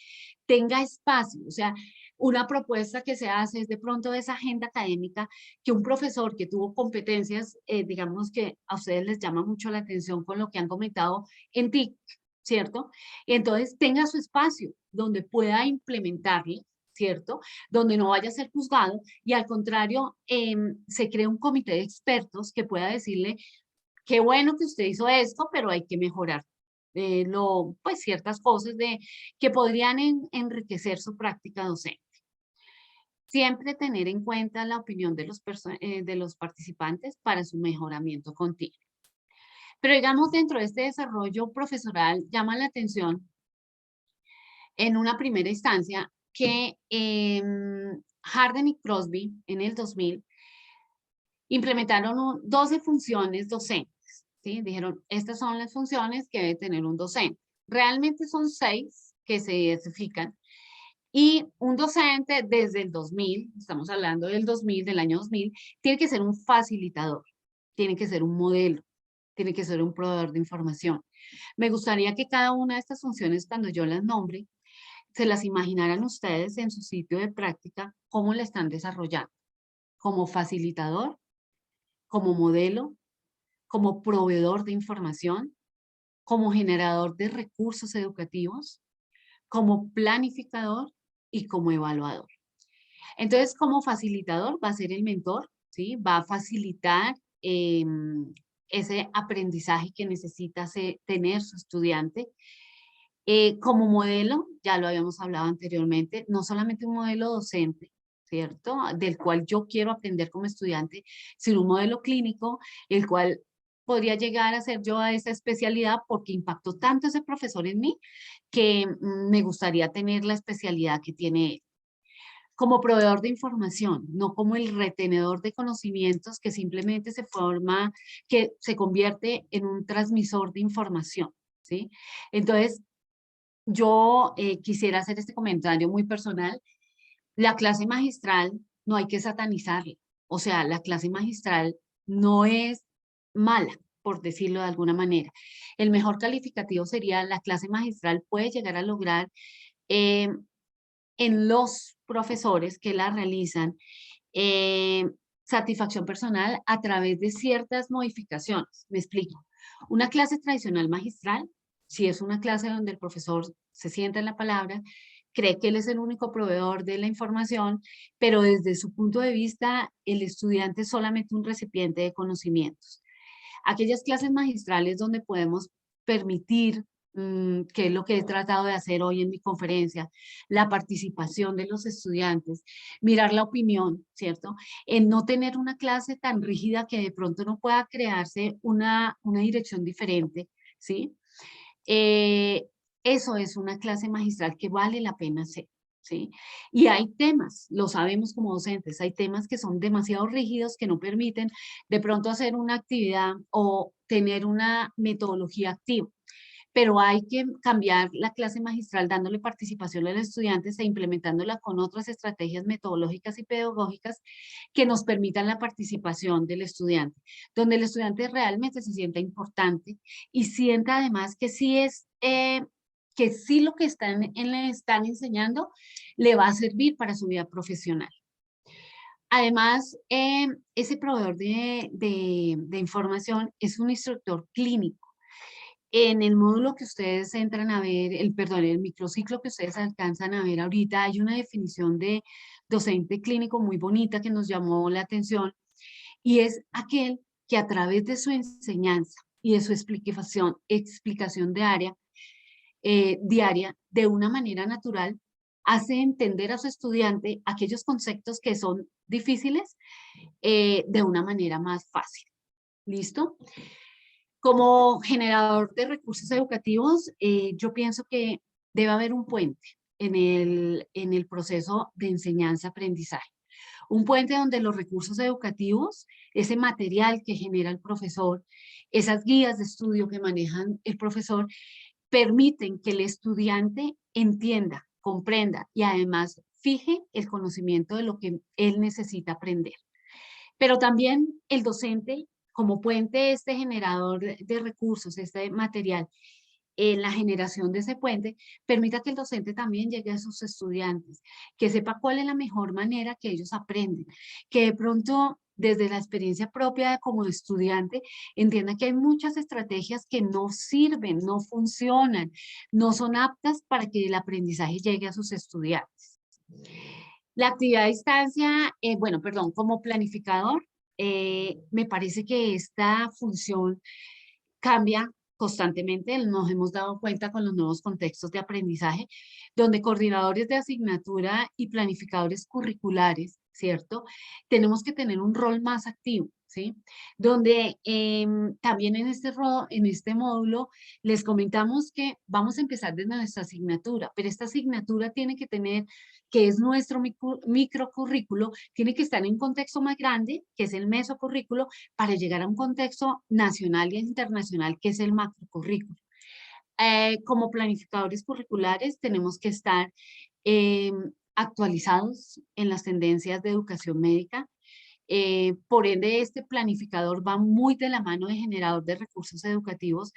tenga espacio. O sea, una propuesta que se hace es de pronto de esa agenda académica que un profesor que tuvo competencias, digamos que a ustedes les llama mucho la atención con lo que han comentado en TIC, ¿cierto? Y entonces tenga su espacio donde pueda implementarle, ¿cierto? Donde no vaya a ser juzgado y al contrario, se cree un comité de expertos que pueda decirle, qué bueno que usted hizo esto, pero hay que mejorar pues ciertas cosas que podrían enriquecer su práctica docente. Siempre tener en cuenta la opinión de los participantes para su mejoramiento continuo. Pero digamos, dentro de este desarrollo profesoral, llama la atención en una primera instancia que Harden y Crosby en el 2000 implementaron 12 funciones docentes, ¿sí? Dijeron, estas son las funciones que debe tener un docente. Realmente son 6 que se identifican. Y un docente desde el 2000, estamos hablando del 2000, del año 2000, tiene que ser un facilitador, tiene que ser un modelo, tiene que ser un proveedor de información. Me gustaría que cada una de estas funciones, cuando yo las nombre, se las imaginaran ustedes en su sitio de práctica, cómo la están desarrollando. Como facilitador, como modelo, como proveedor de información, como generador de recursos educativos, como planificador y como evaluador. Entonces, como facilitador va a ser el mentor, ¿sí? Va a facilitar ese aprendizaje que necesita tener su estudiante. Como modelo, ya lo habíamos hablado anteriormente, no solamente un modelo docente, ¿cierto? Del cual yo quiero aprender como estudiante, sino un modelo clínico, el cual podría llegar a ser yo a esa especialidad porque impactó tanto ese profesor en mí que me gustaría tener la especialidad que tiene él. Como proveedor de información, no como el retenedor de conocimientos que simplemente que se convierte en un transmisor de información, ¿sí? Entonces, yo quisiera hacer este comentario muy personal. La clase magistral no hay que satanizarla. O sea, la clase magistral no es mala, por decirlo de alguna manera. El mejor calificativo sería la clase magistral puede llegar a lograr en los profesores que la realizan satisfacción personal a través de ciertas modificaciones. Me explico. Una clase tradicional magistral, si es una clase donde el profesor se sienta en la palabra, cree que él es el único proveedor de la información, pero desde su punto de vista, el estudiante es solamente un recipiente de conocimientos. Aquellas clases magistrales donde podemos permitir, que es lo que he tratado de hacer hoy en mi conferencia, la participación de los estudiantes, mirar la opinión, ¿cierto? En no tener una clase tan rígida que de pronto no pueda crearse una dirección diferente, ¿sí? Eso es una clase magistral que vale la pena hacer, ¿sí? Y hay temas, lo sabemos como docentes, hay temas que son demasiado rígidos que no permiten de pronto hacer una actividad o tener una metodología activa. Pero hay que cambiar la clase magistral dándole participación a los estudiantes e implementándola con otras estrategias metodológicas y pedagógicas que nos permitan la participación del estudiante, donde el estudiante realmente se sienta importante y sienta además que sí que sí lo que le están enseñando le va a servir para su vida profesional. Además, ese proveedor de información es un instructor clínico. En el módulo que ustedes entran a ver, el microciclo que ustedes alcanzan a ver ahorita, hay una definición de docente clínico muy bonita que nos llamó la atención, y es aquel que a través de su enseñanza y de su explicación diaria, de una manera natural, hace entender a su estudiante aquellos conceptos que son difíciles de una manera más fácil. ¿Listo? Como generador de recursos educativos, yo pienso que debe haber un puente en el proceso de enseñanza-aprendizaje. Un puente donde los recursos educativos, ese material que genera el profesor, esas guías de estudio que manejan el profesor, permiten que el estudiante entienda, comprenda y además fije el conocimiento de lo que él necesita aprender. Pero también el docente, como puente, este generador de recursos, este material, en la generación de ese puente, permita que el docente también llegue a sus estudiantes, que sepa cuál es la mejor manera que ellos aprenden, que de pronto desde la experiencia propia como estudiante entienda que hay muchas estrategias que no sirven, no funcionan, no son aptas para que el aprendizaje llegue a sus estudiantes. La actividad a distancia, como planificador, me parece que esta función cambia constantemente, nos hemos dado cuenta con los nuevos contextos de aprendizaje, donde coordinadores de asignatura y planificadores curriculares, ¿cierto? Tenemos que tener un rol más activo, ¿sí? Donde también en este módulo les comentamos que vamos a empezar desde nuestra asignatura, pero esta asignatura tiene que tener, que es nuestro microcurrículo, tiene que estar en un contexto más grande, que es el mesocurrículo, para llegar a un contexto nacional e internacional, que es el macrocurrículo. Como planificadores curriculares tenemos que estar actualizados en las tendencias de educación médica. Por ende, este planificador va muy de la mano de generador de recursos educativos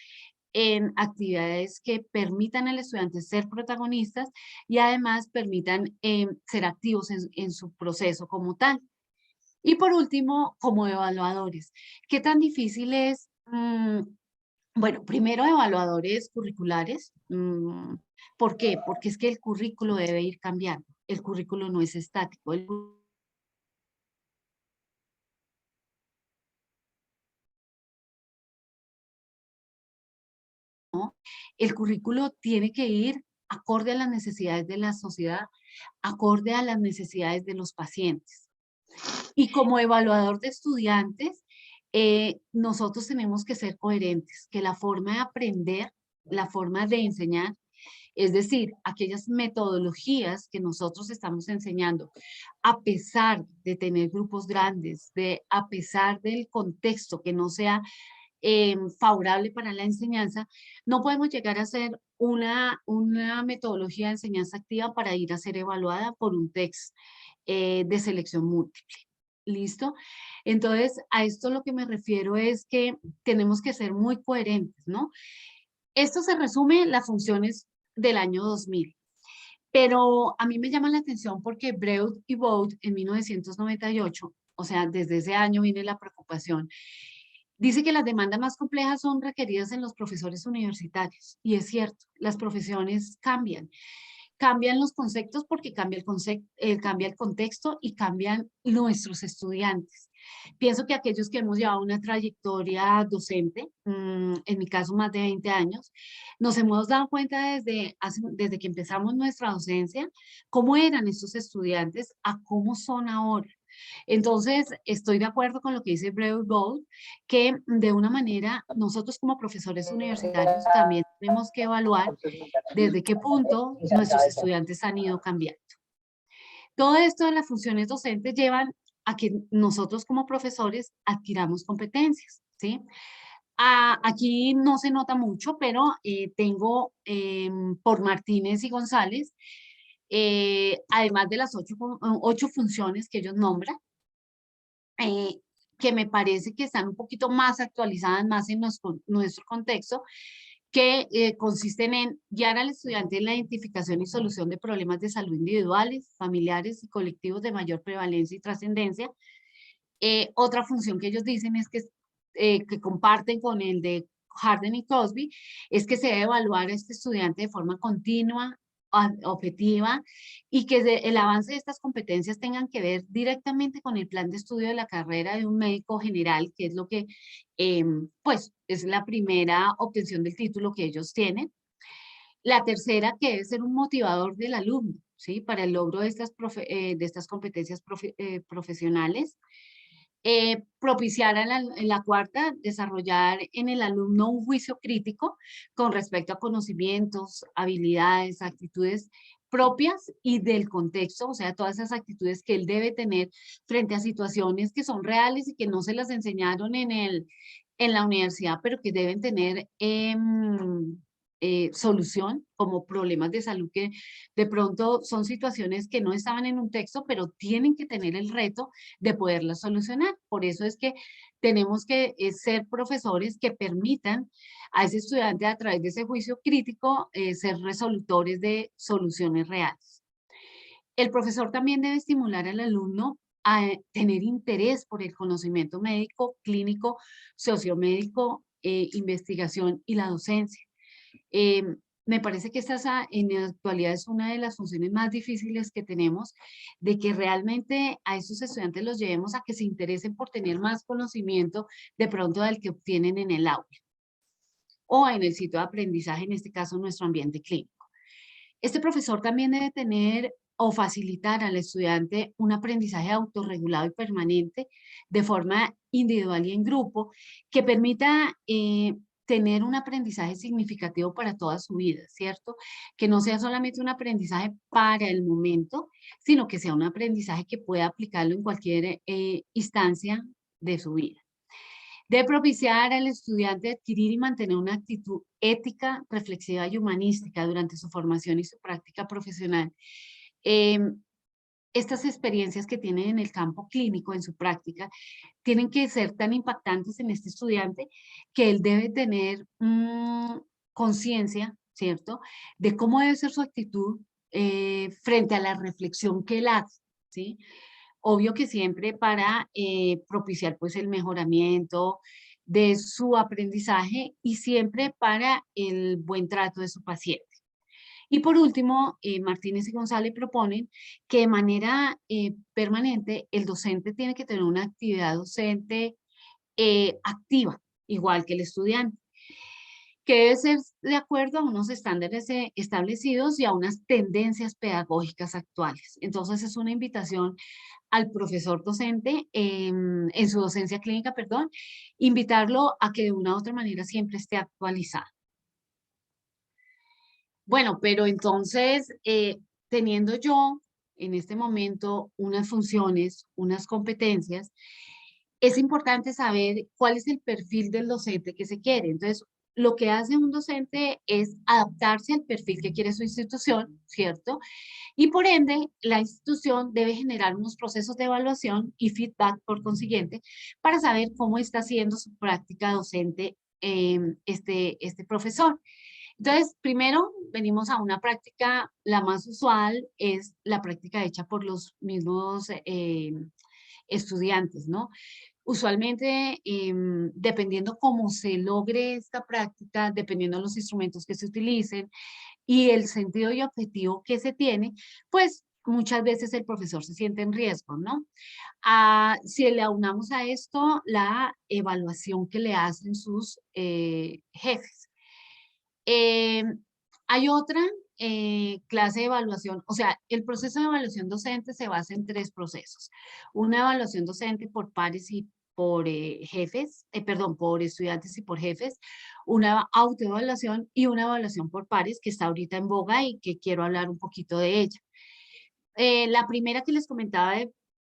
en actividades que permitan al estudiante ser protagonistas y además permitan ser activos en su proceso como tal. Y por último, como evaluadores. ¿Qué tan difícil es? Bueno, primero evaluadores curriculares. ¿Por qué? Porque es que el currículo debe ir cambiando. El currículo no es estático. El currículo tiene que ir acorde a las necesidades de la sociedad, acorde a las necesidades de los pacientes. Y como evaluador de estudiantes, nosotros tenemos que ser coherentes, que la forma de aprender, la forma de enseñar, es decir, aquellas metodologías que nosotros estamos enseñando, a pesar de tener grupos grandes, a pesar del contexto que no sea favorable para la enseñanza, no podemos llegar a ser una metodología de enseñanza activa para ir a ser evaluada por un TEC de selección múltiple. ¿Listo? Entonces, a esto lo que me refiero es que tenemos que ser muy coherentes, ¿no? Esto se resume en las funciones del año 2000. Pero a mí me llama la atención porque Breut y Bode en 1998 o sea, desde ese año viene la preocupación. Dice que las demandas más complejas son requeridas en los profesores universitarios, y es cierto, las profesiones cambian. Cambian los conceptos porque cambia cambia el contexto y cambian nuestros estudiantes. Pienso que aquellos que hemos llevado una trayectoria docente, en mi caso más de 20 años, nos hemos dado cuenta desde que empezamos nuestra docencia, cómo eran estos estudiantes a cómo son ahora. Entonces, estoy de acuerdo con lo que dice Breuer Gold, que de una manera nosotros como profesores universitarios también tenemos que evaluar desde qué punto nuestros estudiantes han ido cambiando. Todo esto de las funciones docentes llevan a que nosotros como profesores adquiramos competencias, ¿sí? Aquí no se nota mucho, pero tengo por Martínez y González, además de las 8 funciones que ellos nombran, que me parece que están un poquito más actualizadas, más en nuestro contexto, que consisten en guiar al estudiante en la identificación y solución de problemas de salud individuales, familiares y colectivos de mayor prevalencia y trascendencia. Otra función que ellos dicen es que comparten con el de Harden y Crosby, es que se debe evaluar a este estudiante de forma continua, objetiva, y que el avance de estas competencias tengan que ver directamente con el plan de estudio de la carrera de un médico general, que es lo que, pues, es la primera obtención del título que ellos tienen. La tercera, que debe ser un motivador del alumno, ¿sí? Para el logro de estas competencias profesionales. Propiciar en la cuarta, desarrollar en el alumno un juicio crítico con respecto a conocimientos, habilidades, actitudes propias y del contexto, o sea, todas esas actitudes que él debe tener frente a situaciones que son reales y que no se las enseñaron en la universidad, pero que deben tener solución, como problemas de salud que de pronto son situaciones que no estaban en un texto, pero tienen que tener el reto de poderlas solucionar. Por eso es que tenemos que ser profesores que permitan a ese estudiante a través de ese juicio crítico ser resolutores de soluciones reales. El profesor también debe estimular al alumno a tener interés por el conocimiento médico, clínico, sociomédico, investigación y la docencia. Me parece que esta en la actualidad es una de las funciones más difíciles que tenemos, de que realmente a esos estudiantes los llevemos a que se interesen por tener más conocimiento de pronto del que obtienen en el aula o en el sitio de aprendizaje, en este caso nuestro ambiente clínico. Este profesor también debe tener o facilitar al estudiante un aprendizaje autorregulado y permanente de forma individual y en grupo que permita tener un aprendizaje significativo para toda su vida, ¿cierto? Que no sea solamente un aprendizaje para el momento, sino que sea un aprendizaje que pueda aplicarlo en cualquier instancia de su vida. Debe propiciar al estudiante adquirir y mantener una actitud ética, reflexiva y humanística durante su formación y su práctica profesional. Estas experiencias que tienen en el campo clínico, en su práctica, tienen que ser tan impactantes en este estudiante que él debe tener conciencia, ¿cierto?, de cómo debe ser su actitud frente a la reflexión que él hace, ¿sí? Obvio que siempre para propiciar pues el mejoramiento de su aprendizaje y siempre para el buen trato de su paciente. Y por último, Martínez y González proponen que de manera permanente el docente tiene que tener una actividad docente activa, igual que el estudiante, que debe ser de acuerdo a unos estándares establecidos y a unas tendencias pedagógicas actuales. Entonces es una invitación al profesor docente en su docencia clínica, perdón, invitarlo a que de una u otra manera siempre esté actualizado. Bueno, pero entonces, teniendo yo en este momento unas funciones, unas competencias, es importante saber cuál es el perfil del docente que se quiere. Entonces, lo que hace un docente es adaptarse al perfil que quiere su institución, ¿cierto? Y por ende, la institución debe generar unos procesos de evaluación y feedback por consiguiente para saber cómo está haciendo su práctica docente este profesor. Entonces, primero venimos a una práctica, la más usual es la práctica hecha por los mismos estudiantes, ¿no? Usualmente, dependiendo cómo se logre esta práctica, dependiendo de los instrumentos que se utilicen y el sentido y objetivo que se tiene, pues muchas veces el profesor se siente en riesgo, ¿no? Si le aunamos a esto la evaluación que le hacen sus jefes. Eh, Hay otra clase de evaluación, o sea, el proceso de evaluación docente se basa en 3 procesos. Una evaluación docente por pares y por jefes, perdón, por estudiantes y por jefes, una autoevaluación y una evaluación por pares que está ahorita en boga y que quiero hablar un poquito de ella. La primera que les comentaba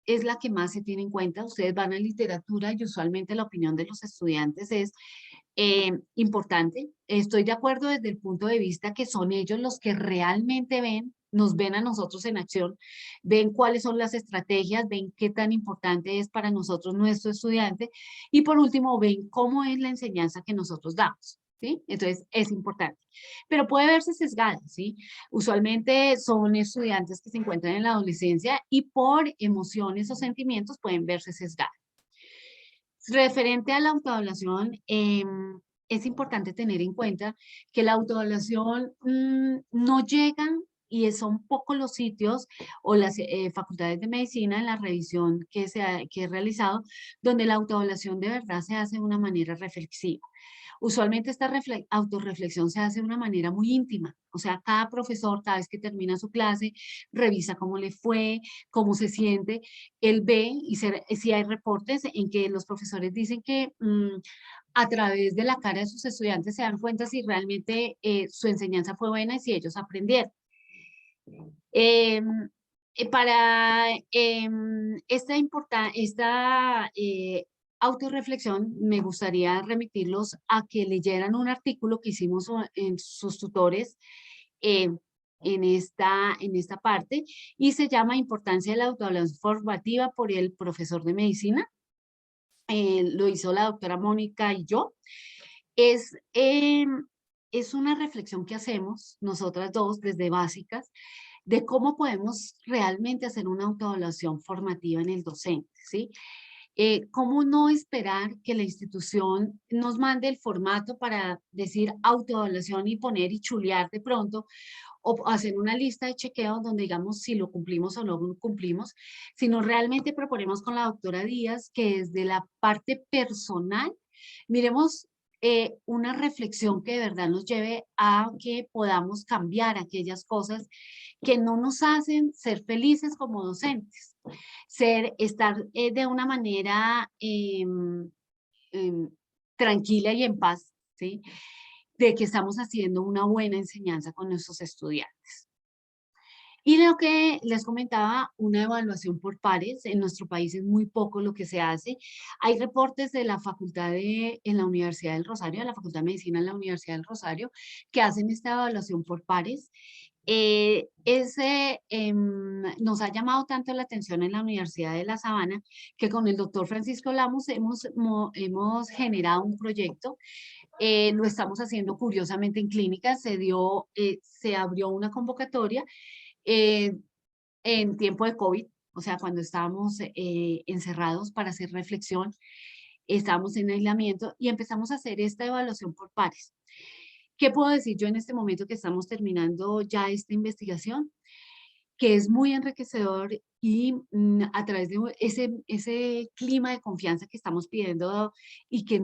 es la que más se tiene en cuenta. Ustedes van a literatura y usualmente la opinión de los estudiantes es importante. Estoy de acuerdo desde el punto de vista que son ellos los que realmente ven, nos ven a nosotros en acción, ven cuáles son las estrategias, ven qué tan importante es para nosotros nuestro estudiante y por último ven cómo es la enseñanza que nosotros damos. ¿Sí? Entonces es importante, pero puede verse sesgada, ¿sí? Usualmente son estudiantes que se encuentran en la adolescencia y por emociones o sentimientos pueden verse sesgadas. Referente a la autoevaluación, es importante tener en cuenta que la autoevaluación no llegan y son pocos los sitios o las facultades de medicina en la revisión que he realizado donde la autoevaluación de verdad se hace de una manera reflexiva. Usualmente esta autorreflexión se hace de una manera muy íntima, o sea, cada profesor cada vez que termina su clase revisa cómo le fue, cómo se siente, él ve y si hay reportes en que los profesores dicen que a través de la cara de sus estudiantes se dan cuenta si realmente su enseñanza fue buena y si ellos aprendieron. Para esta autorreflexión, me gustaría remitirlos a que leyeran un artículo que hicimos en sus tutores eh, en esta parte y se llama Importancia de la autoevaluación formativa por el profesor de medicina. Lo hizo la doctora Mónica y yo. Es una reflexión que hacemos nosotras dos desde básicas de cómo podemos realmente hacer una autoevaluación formativa en el docente, ¿sí? ¿Cómo no esperar que la institución nos mande el formato para decir autoevaluación y poner y chulear de pronto o hacer una lista de chequeo donde digamos si lo cumplimos o no lo cumplimos, sino realmente proponemos con la doctora Díaz que desde la parte personal miremos una reflexión que de verdad nos lleve a que podamos cambiar aquellas cosas que no nos hacen ser felices como docentes. Estar de una manera tranquila y en paz, ¿sí? De que estamos haciendo una buena enseñanza con nuestros estudiantes. Y lo que les comentaba, una evaluación por pares, en nuestro país es muy poco lo que se hace. Hay reportes de la en la Universidad del Rosario, de la Facultad de Medicina en la Universidad del Rosario, que hacen esta evaluación por pares. Nos ha llamado tanto la atención en la Universidad de La Sabana que con el doctor Francisco Lamos hemos generado un proyecto. Lo estamos haciendo curiosamente en clínicas. Se abrió una convocatoria en tiempo de COVID, o sea, cuando estábamos encerrados para hacer reflexión, estábamos en aislamiento y empezamos a hacer esta evaluación por pares. ¿Qué puedo decir yo en este momento que estamos terminando ya esta investigación? Que es muy enriquecedor y a través de ese clima de confianza que estamos pidiendo y que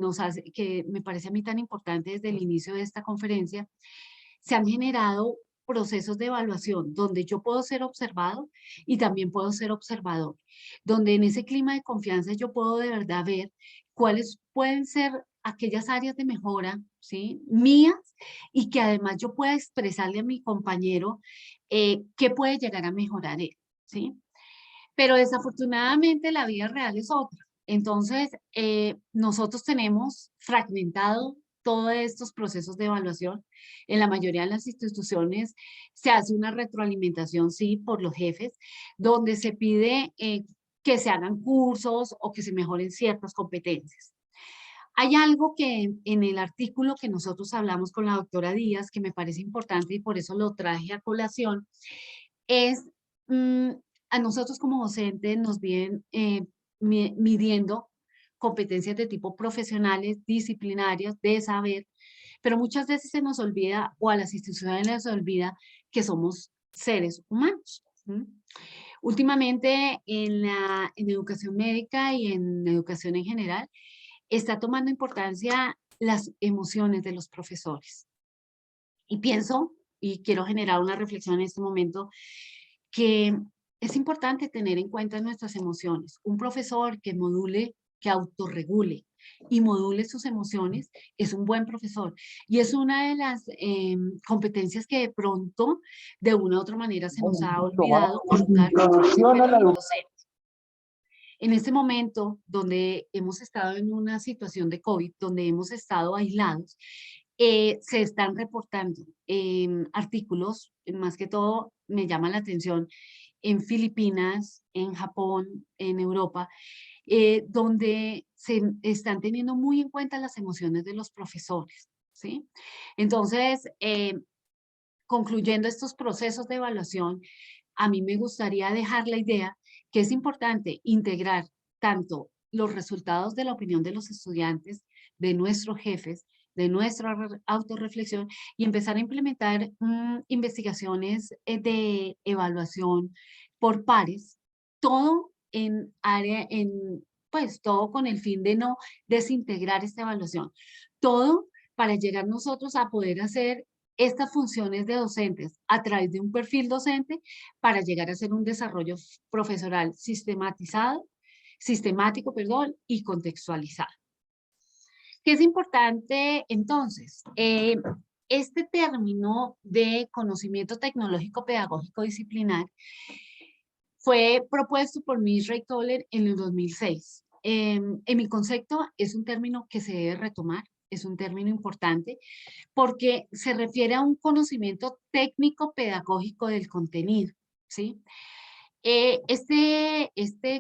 me parece a mí tan importante desde el inicio de esta conferencia, se han generado procesos de evaluación donde yo puedo ser observado y también puedo ser observador, donde en ese clima de confianza yo puedo de verdad ver cuáles pueden ser aquellas áreas de mejora, ¿sí? Mías, y que además yo pueda expresarle a mi compañero qué puede llegar a mejorar él, ¿sí? Pero desafortunadamente la vida real es otra. Entonces, nosotros tenemos fragmentado todos estos procesos de evaluación. En la mayoría de las instituciones se hace una retroalimentación, sí, por los jefes, donde se pide que se hagan cursos o que se mejoren ciertas competencias. Hay algo que en el artículo que nosotros hablamos con la doctora Díaz, que me parece importante y por eso lo traje a colación, es a nosotros como docentes nos vienen midiendo competencias de tipo profesionales, disciplinarias, de saber, pero muchas veces se nos olvida, o a las instituciones les olvida, que somos seres humanos. Últimamente en educación médica y en educación en general, está tomando importancia las emociones de los profesores. Y pienso, y quiero generar una reflexión en este momento, que es importante tener en cuenta nuestras emociones. Un profesor que module, que autorregule y module sus emociones es un buen profesor. Y es una de las competencias que de pronto, de una u otra manera, se nos ha olvidado colocar docente. En este momento, donde hemos estado en una situación de COVID, donde hemos estado aislados, se están reportando artículos, más que todo me llama la atención, en Filipinas, en Japón, en Europa, donde se están teniendo muy en cuenta las emociones de los profesores, ¿sí? Entonces, concluyendo estos procesos de evaluación, a mí me gustaría dejar la idea que es importante integrar tanto los resultados de la opinión de los estudiantes, de nuestros jefes, de nuestra autorreflexión y empezar a implementar investigaciones de evaluación por pares, todo pues todo con el fin de no desintegrar esta evaluación, todo para llegar nosotros a poder hacer estas funciones de docentes a través de un perfil docente para llegar a hacer un desarrollo profesional sistemático, y contextualizado. ¿Qué es importante entonces? Este término de conocimiento tecnológico pedagógico disciplinar fue propuesto por Miss Toller en el 2006. En mi concepto es un término que se debe retomar, es un término importante porque se refiere a un conocimiento técnico pedagógico del contenido, ¿sí? Este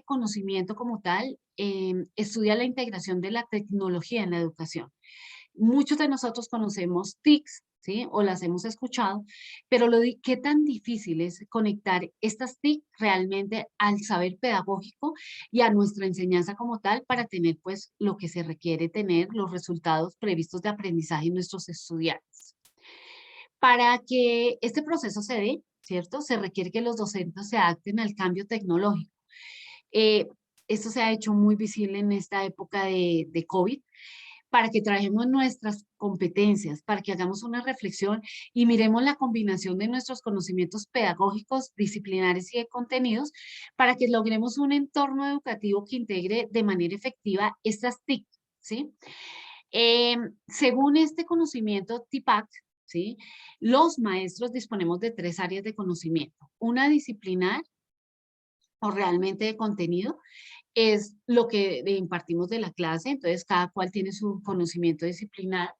conocimiento como tal estudia la integración de la tecnología en la educación. Muchos de nosotros conocemos TICs, ¿sí? O las hemos escuchado, pero qué tan difícil es conectar estas TIC realmente al saber pedagógico y a nuestra enseñanza como tal para tener pues lo que se requiere tener, los resultados previstos de aprendizaje en nuestros estudiantes. Para que este proceso se dé, ¿cierto? Se requiere que los docentes se adapten al cambio tecnológico. Esto se ha hecho muy visible en esta época de COVID, para que trabajemos nuestras competencias, para que hagamos una reflexión y miremos la combinación de nuestros conocimientos pedagógicos, disciplinares y de contenidos, para que logremos un entorno educativo que integre de manera efectiva estas TIC, ¿sí? Según este conocimiento TIPAC, ¿sí? Los maestros disponemos de 3 áreas de conocimiento. Una disciplinar o realmente de contenido, es lo que impartimos de la clase, entonces cada cual tiene su conocimiento disciplinar.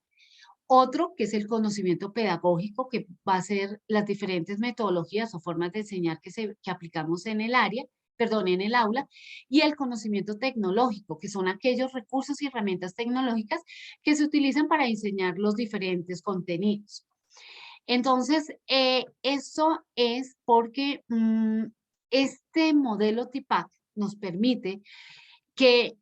Otro, que es el conocimiento pedagógico, que va a ser las diferentes metodologías o formas de enseñar que aplicamos en el área, perdón, en el aula, y el conocimiento tecnológico, que son aquellos recursos y herramientas tecnológicas que se utilizan para enseñar los diferentes contenidos. Entonces, eso es porque este modelo TIPAC nos permite que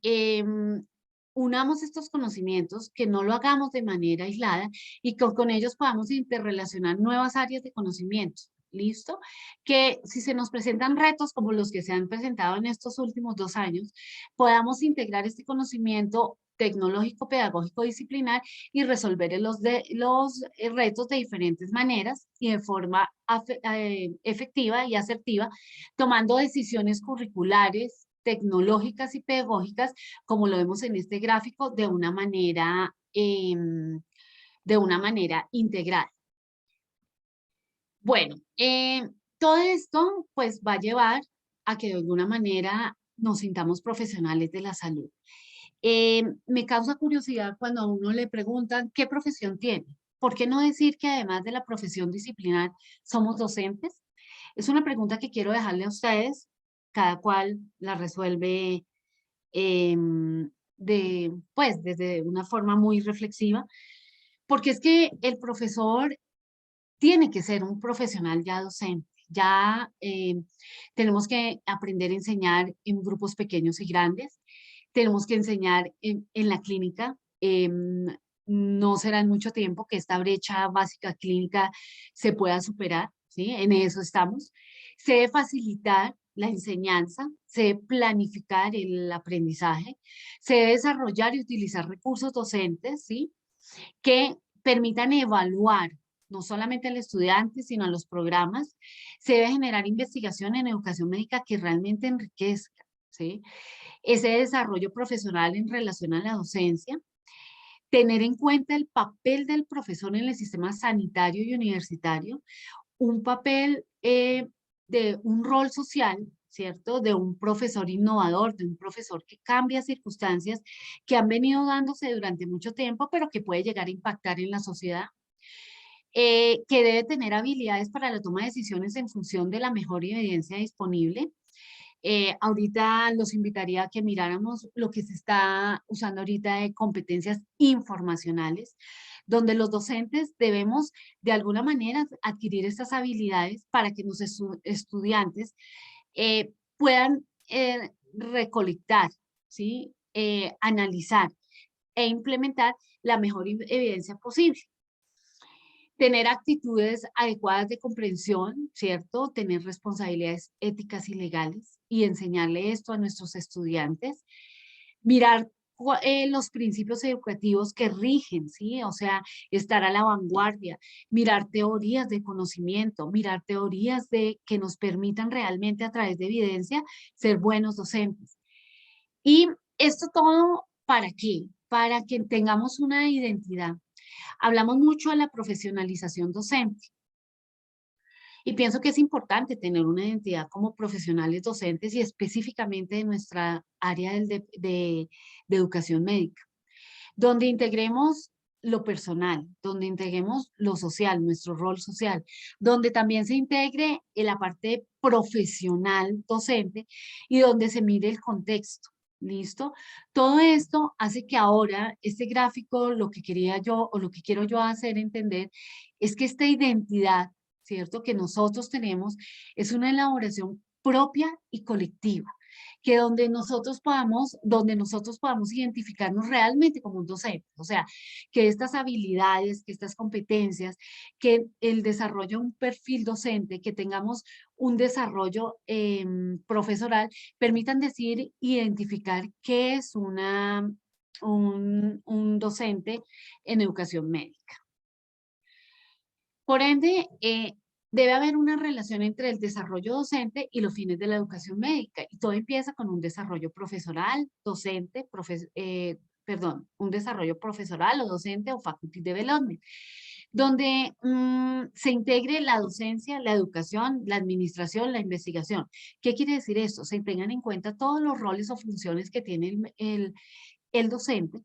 unamos estos conocimientos, que no lo hagamos de manera aislada y que con ellos podamos interrelacionar nuevas áreas de conocimiento. ¿Listo? Que si se nos presentan retos como los que se han presentado en estos últimos 2 años, podamos integrar este conocimiento tecnológico, pedagógico, disciplinar y resolver los retos de diferentes maneras y de forma efectiva y asertiva, tomando decisiones curriculares, tecnológicas y pedagógicas, como lo vemos en este gráfico, de una manera integral. Bueno, todo esto pues va a llevar a que de alguna manera nos sintamos profesionales de la salud. Me causa curiosidad cuando a uno le preguntan qué profesión tiene. ¿Por qué no decir que además de la profesión disciplinar somos docentes? Es una pregunta que quiero dejarle a ustedes. Cada cual la resuelve desde una forma muy reflexiva, porque es que el profesor tiene que ser un profesional ya docente. Ya tenemos que aprender a enseñar en grupos pequeños y grandes. Tenemos que enseñar en la clínica. No será en mucho tiempo que esta brecha básica clínica se pueda superar, ¿sí? En eso estamos. Se debe facilitar la enseñanza, se debe planificar el aprendizaje, se debe desarrollar y utilizar recursos docentes, ¿sí? Que permitan evaluar no solamente al estudiante, sino a los programas. Se debe generar investigación en educación médica que realmente enriquezca, ¿sí? Ese desarrollo profesional en relación a la docencia, tener en cuenta el papel del profesor en el sistema sanitario y universitario, un papel de un rol social, ¿cierto? De un profesor innovador, de un profesor que cambia circunstancias que han venido dándose durante mucho tiempo, pero que puede llegar a impactar en la sociedad. Que debe tener habilidades para la toma de decisiones en función de la mejor evidencia disponible. Ahorita los invitaría a que miráramos lo que se está usando ahorita de competencias informacionales, donde los docentes debemos de alguna manera adquirir estas habilidades para que los estudiantes puedan recolectar, ¿sí? Analizar e implementar la mejor evidencia posible. Tener actitudes adecuadas de comprensión, ¿cierto? Tener responsabilidades éticas y legales y enseñarle esto a nuestros estudiantes. Mirar los principios educativos que rigen, ¿sí? O sea, estar a la vanguardia, mirar teorías de conocimiento, mirar teorías que nos permitan realmente a través de evidencia ser buenos docentes. Y esto todo, ¿para qué? Para que tengamos una identidad. Hablamos mucho de la profesionalización docente y pienso que es importante tener una identidad como profesionales docentes y específicamente de nuestra área de educación médica, donde integremos lo personal, donde integremos lo social, nuestro rol social, donde también se integre en la parte profesional docente y donde se mire el contexto. ¿Listo? Todo esto hace que ahora este gráfico, lo que quería yo o lo que quiero yo hacer entender es que esta identidad, ¿cierto? Que nosotros tenemos es una elaboración propia y colectiva, que donde nosotros podamos identificarnos realmente como un docente, o sea, que estas habilidades, que estas competencias, que el desarrollo de un perfil docente, que tengamos un desarrollo profesoral, permitan decir, identificar qué es un docente en educación médica. Por ende, debe haber una relación entre el desarrollo docente y los fines de la educación médica. Y todo empieza con un desarrollo profesoral, docente, un desarrollo profesoral o docente o faculty development, donde se integre la docencia, la educación, la administración, la investigación. ¿Qué quiere decir esto? Se tengan en cuenta todos los roles o funciones que tiene el docente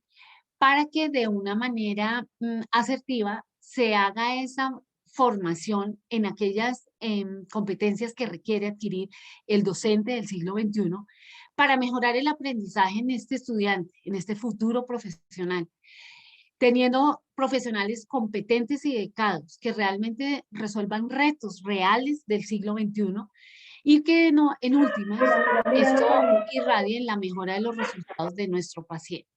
para que de una manera asertiva se haga esa formación en aquellas competencias que requiere adquirir el docente del siglo XXI para mejorar el aprendizaje en este estudiante, en este futuro profesional, teniendo profesionales competentes y dedicados que realmente resuelvan retos reales del siglo XXI y que no, en últimas, esto irradie en la mejora de los resultados de nuestro paciente.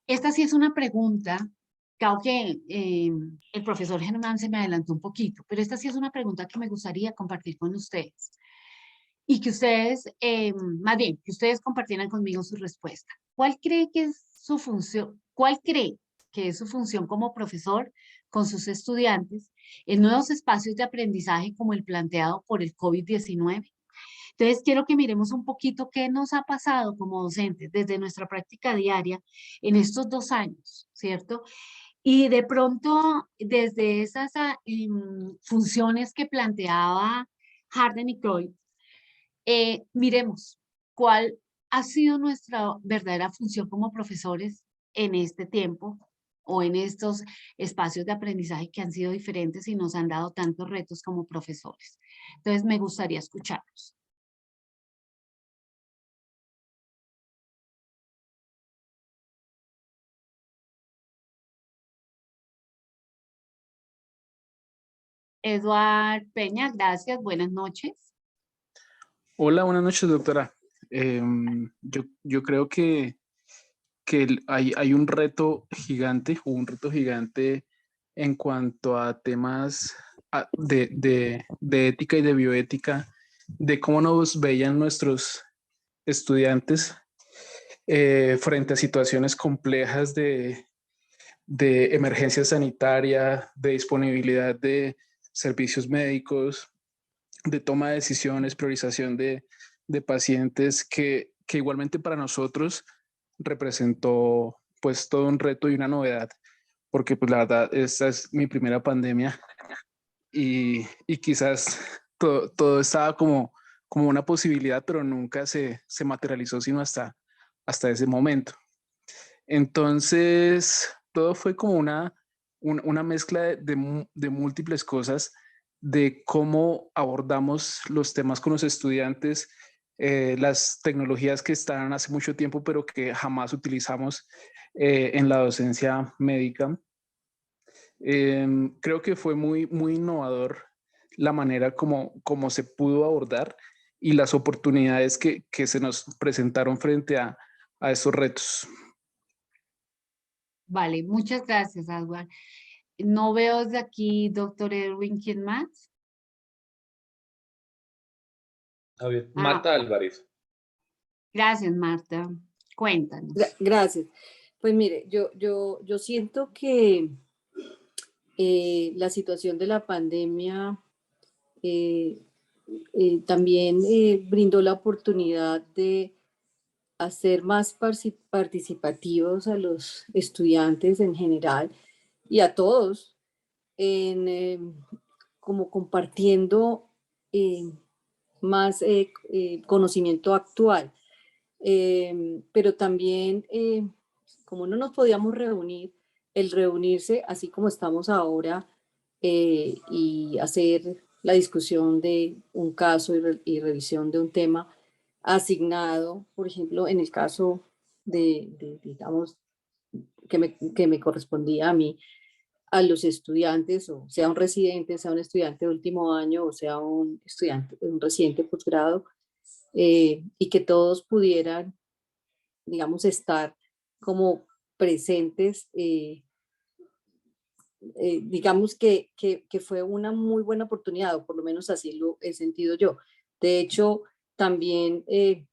Esta sí es una pregunta, creo que el profesor Germán se me adelantó un poquito, pero esta sí es una pregunta que me gustaría compartir con ustedes y que ustedes, más bien, que ustedes compartieran conmigo su respuesta. ¿Cuál cree que es su función? ¿Cuál cree que es su función como profesor con sus estudiantes en nuevos espacios de aprendizaje como el planteado por el COVID-19? Entonces, quiero que miremos un poquito qué nos ha pasado como docentes desde nuestra práctica diaria en estos 2 años, ¿cierto? Y de pronto, desde esas funciones que planteaba Harden y Croy, miremos cuál ha sido nuestra verdadera función como profesores en este tiempo o en estos espacios de aprendizaje que han sido diferentes y nos han dado tantos retos como profesores. Entonces, me gustaría escucharlos. Eduard Peña, gracias, buenas noches. Hola, buenas noches, doctora. Yo creo que hay un reto gigante, en cuanto a temas de ética y de bioética, de cómo nos veían nuestros estudiantes frente a situaciones complejas de emergencia sanitaria, de disponibilidad de servicios médicos, de toma de decisiones, priorización de pacientes que igualmente para nosotros representó pues todo un reto y una novedad, porque pues la verdad esta es mi primera pandemia y quizás todo estaba como una posibilidad, pero nunca se materializó sino hasta ese momento. Entonces, todo fue como una mezcla de múltiples cosas, de cómo abordamos los temas con los estudiantes, las tecnologías que están hace mucho tiempo, pero que jamás utilizamos en la docencia médica. Creo que fue muy innovador la manera como se pudo abordar y las oportunidades que se nos presentaron frente a esos retos. Vale, muchas gracias, Edward. No veo desde aquí, doctor Erwin, ¿quién más? A ver, Ah, Marta Álvarez. gracias, Marta. Cuéntanos. Gracias. Pues mire, yo siento que la situación de la pandemia eh, también brindó la oportunidad de hacer más participativos a los estudiantes en general y a todos, en, como compartiendo eh, más conocimiento actual. Pero también, como no nos podíamos reunir, el reunirse así como estamos ahora y hacer la discusión de un caso y revisión de un tema asignado, por ejemplo, en el caso digamos, que me correspondía a mí, a los estudiantes, o sea un residente, sea un estudiante de último año, o sea un estudiante, un residente posgrado, y que todos pudieran, digamos, estar como presentes, digamos que fue una muy buena oportunidad, o por lo menos así lo he sentido yo. De hecho, también en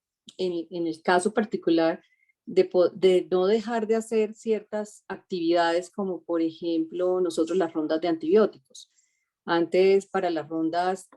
el caso particular de no dejar de hacer ciertas actividades, como por ejemplo nosotros las rondas de antibióticos. Antes, para las rondas,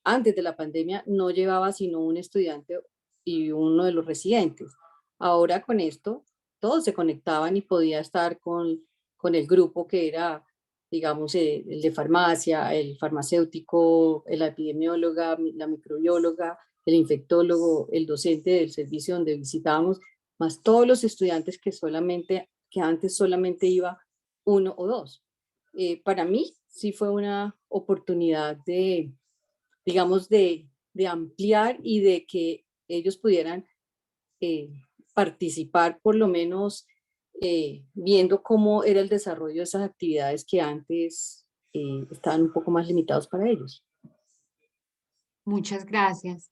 antes de la pandemia, no llevaba sino un estudiante y uno de los residentes. Ahora con esto, todos se conectaban y podía estar con el grupo que era, digamos, el de farmacia, el farmacéutico, la epidemióloga, la microbióloga, el infectólogo, el docente del servicio donde visitábamos, más todos los estudiantes que antes solamente iba uno o dos. Para mí sí fue una oportunidad digamos, de ampliar y de que ellos pudieran eh, participar, por lo menos viendo cómo era el desarrollo de esas actividades que antes estaban un poco más limitados para ellos. Muchas gracias.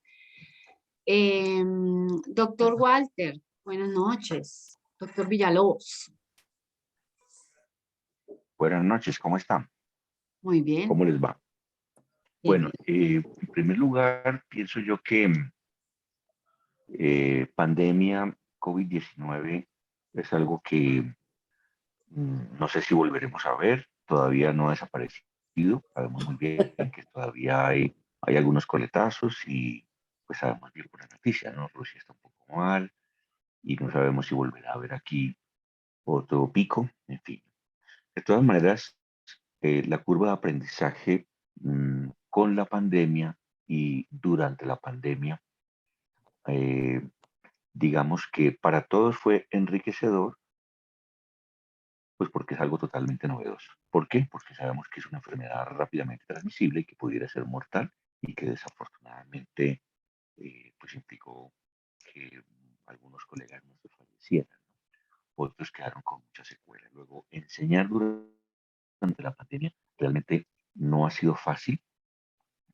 Doctor Walter, buenas noches. Doctor Villalobos, Buenas noches, ¿cómo están? muy bien. ¿Cómo les va? Bien. Bueno, en primer lugar, pienso yo que pandemia COVID-19 es algo que no sé si volveremos a ver, todavía no ha desaparecido, sabemos muy bien que todavía hay algunos coletazos y pues sabemos bien por la noticia, ¿no? Rusia está un poco mal y no sabemos si volverá a haber aquí otro pico, en fin. De todas maneras, la curva de aprendizaje con la pandemia y durante la pandemia, eh, digamos que para todos fue enriquecedor, pues porque es algo totalmente novedoso. ¿Por qué? Porque sabemos que es una enfermedad rápidamente transmisible y que pudiera ser mortal y que desafortunadamente pues implicó que algunos colegas nuestros fallecieran, ¿no? Otros quedaron con muchas secuelas. Luego, enseñar durante la pandemia realmente No ha sido fácil.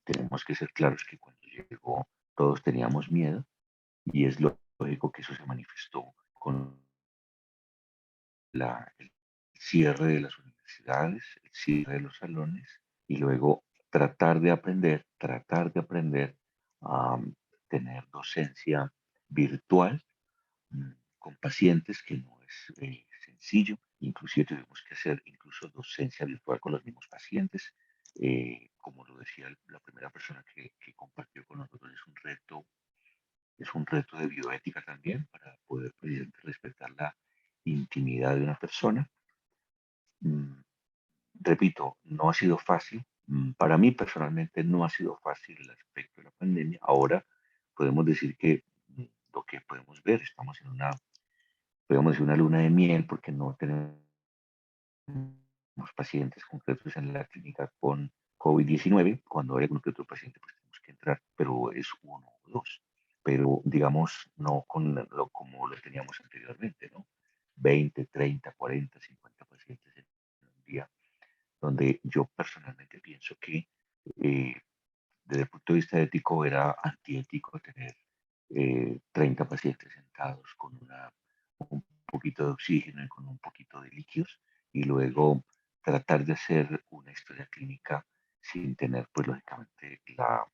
Tenemos que ser claros que cuando llegó todos teníamos miedo y es lógico que eso se manifestó con el cierre de las universidades, el cierre de los salones y luego tratar de aprender a tener docencia virtual con pacientes, que no es sencillo. Inclusive tuvimos que hacer incluso docencia virtual con los mismos pacientes. Como lo decía la primera persona que compartió con nosotros, es un reto de bioética también para poder respetar la intimidad de una persona. Mm, Repito, no ha sido fácil. Para mí personalmente no ha sido fácil el aspecto de la pandemia. Ahora podemos decir que lo que podemos ver, estamos en podemos decir una luna de miel porque no tenemos pacientes concretos en la clínica con COVID-19. Cuando hay algún que otro paciente, pues tenemos que entrar, pero es uno o dos. Pero digamos, no como lo teníamos anteriormente, ¿no? 20, 30, 40, 50 pacientes en un día, donde yo personalmente pienso que eh, desde el punto de vista ético era antiético tener 30 pacientes sentados con un poquito de oxígeno y con un poquito de líquidos y luego tratar de hacer una historia clínica sin tener, pues lógicamente, la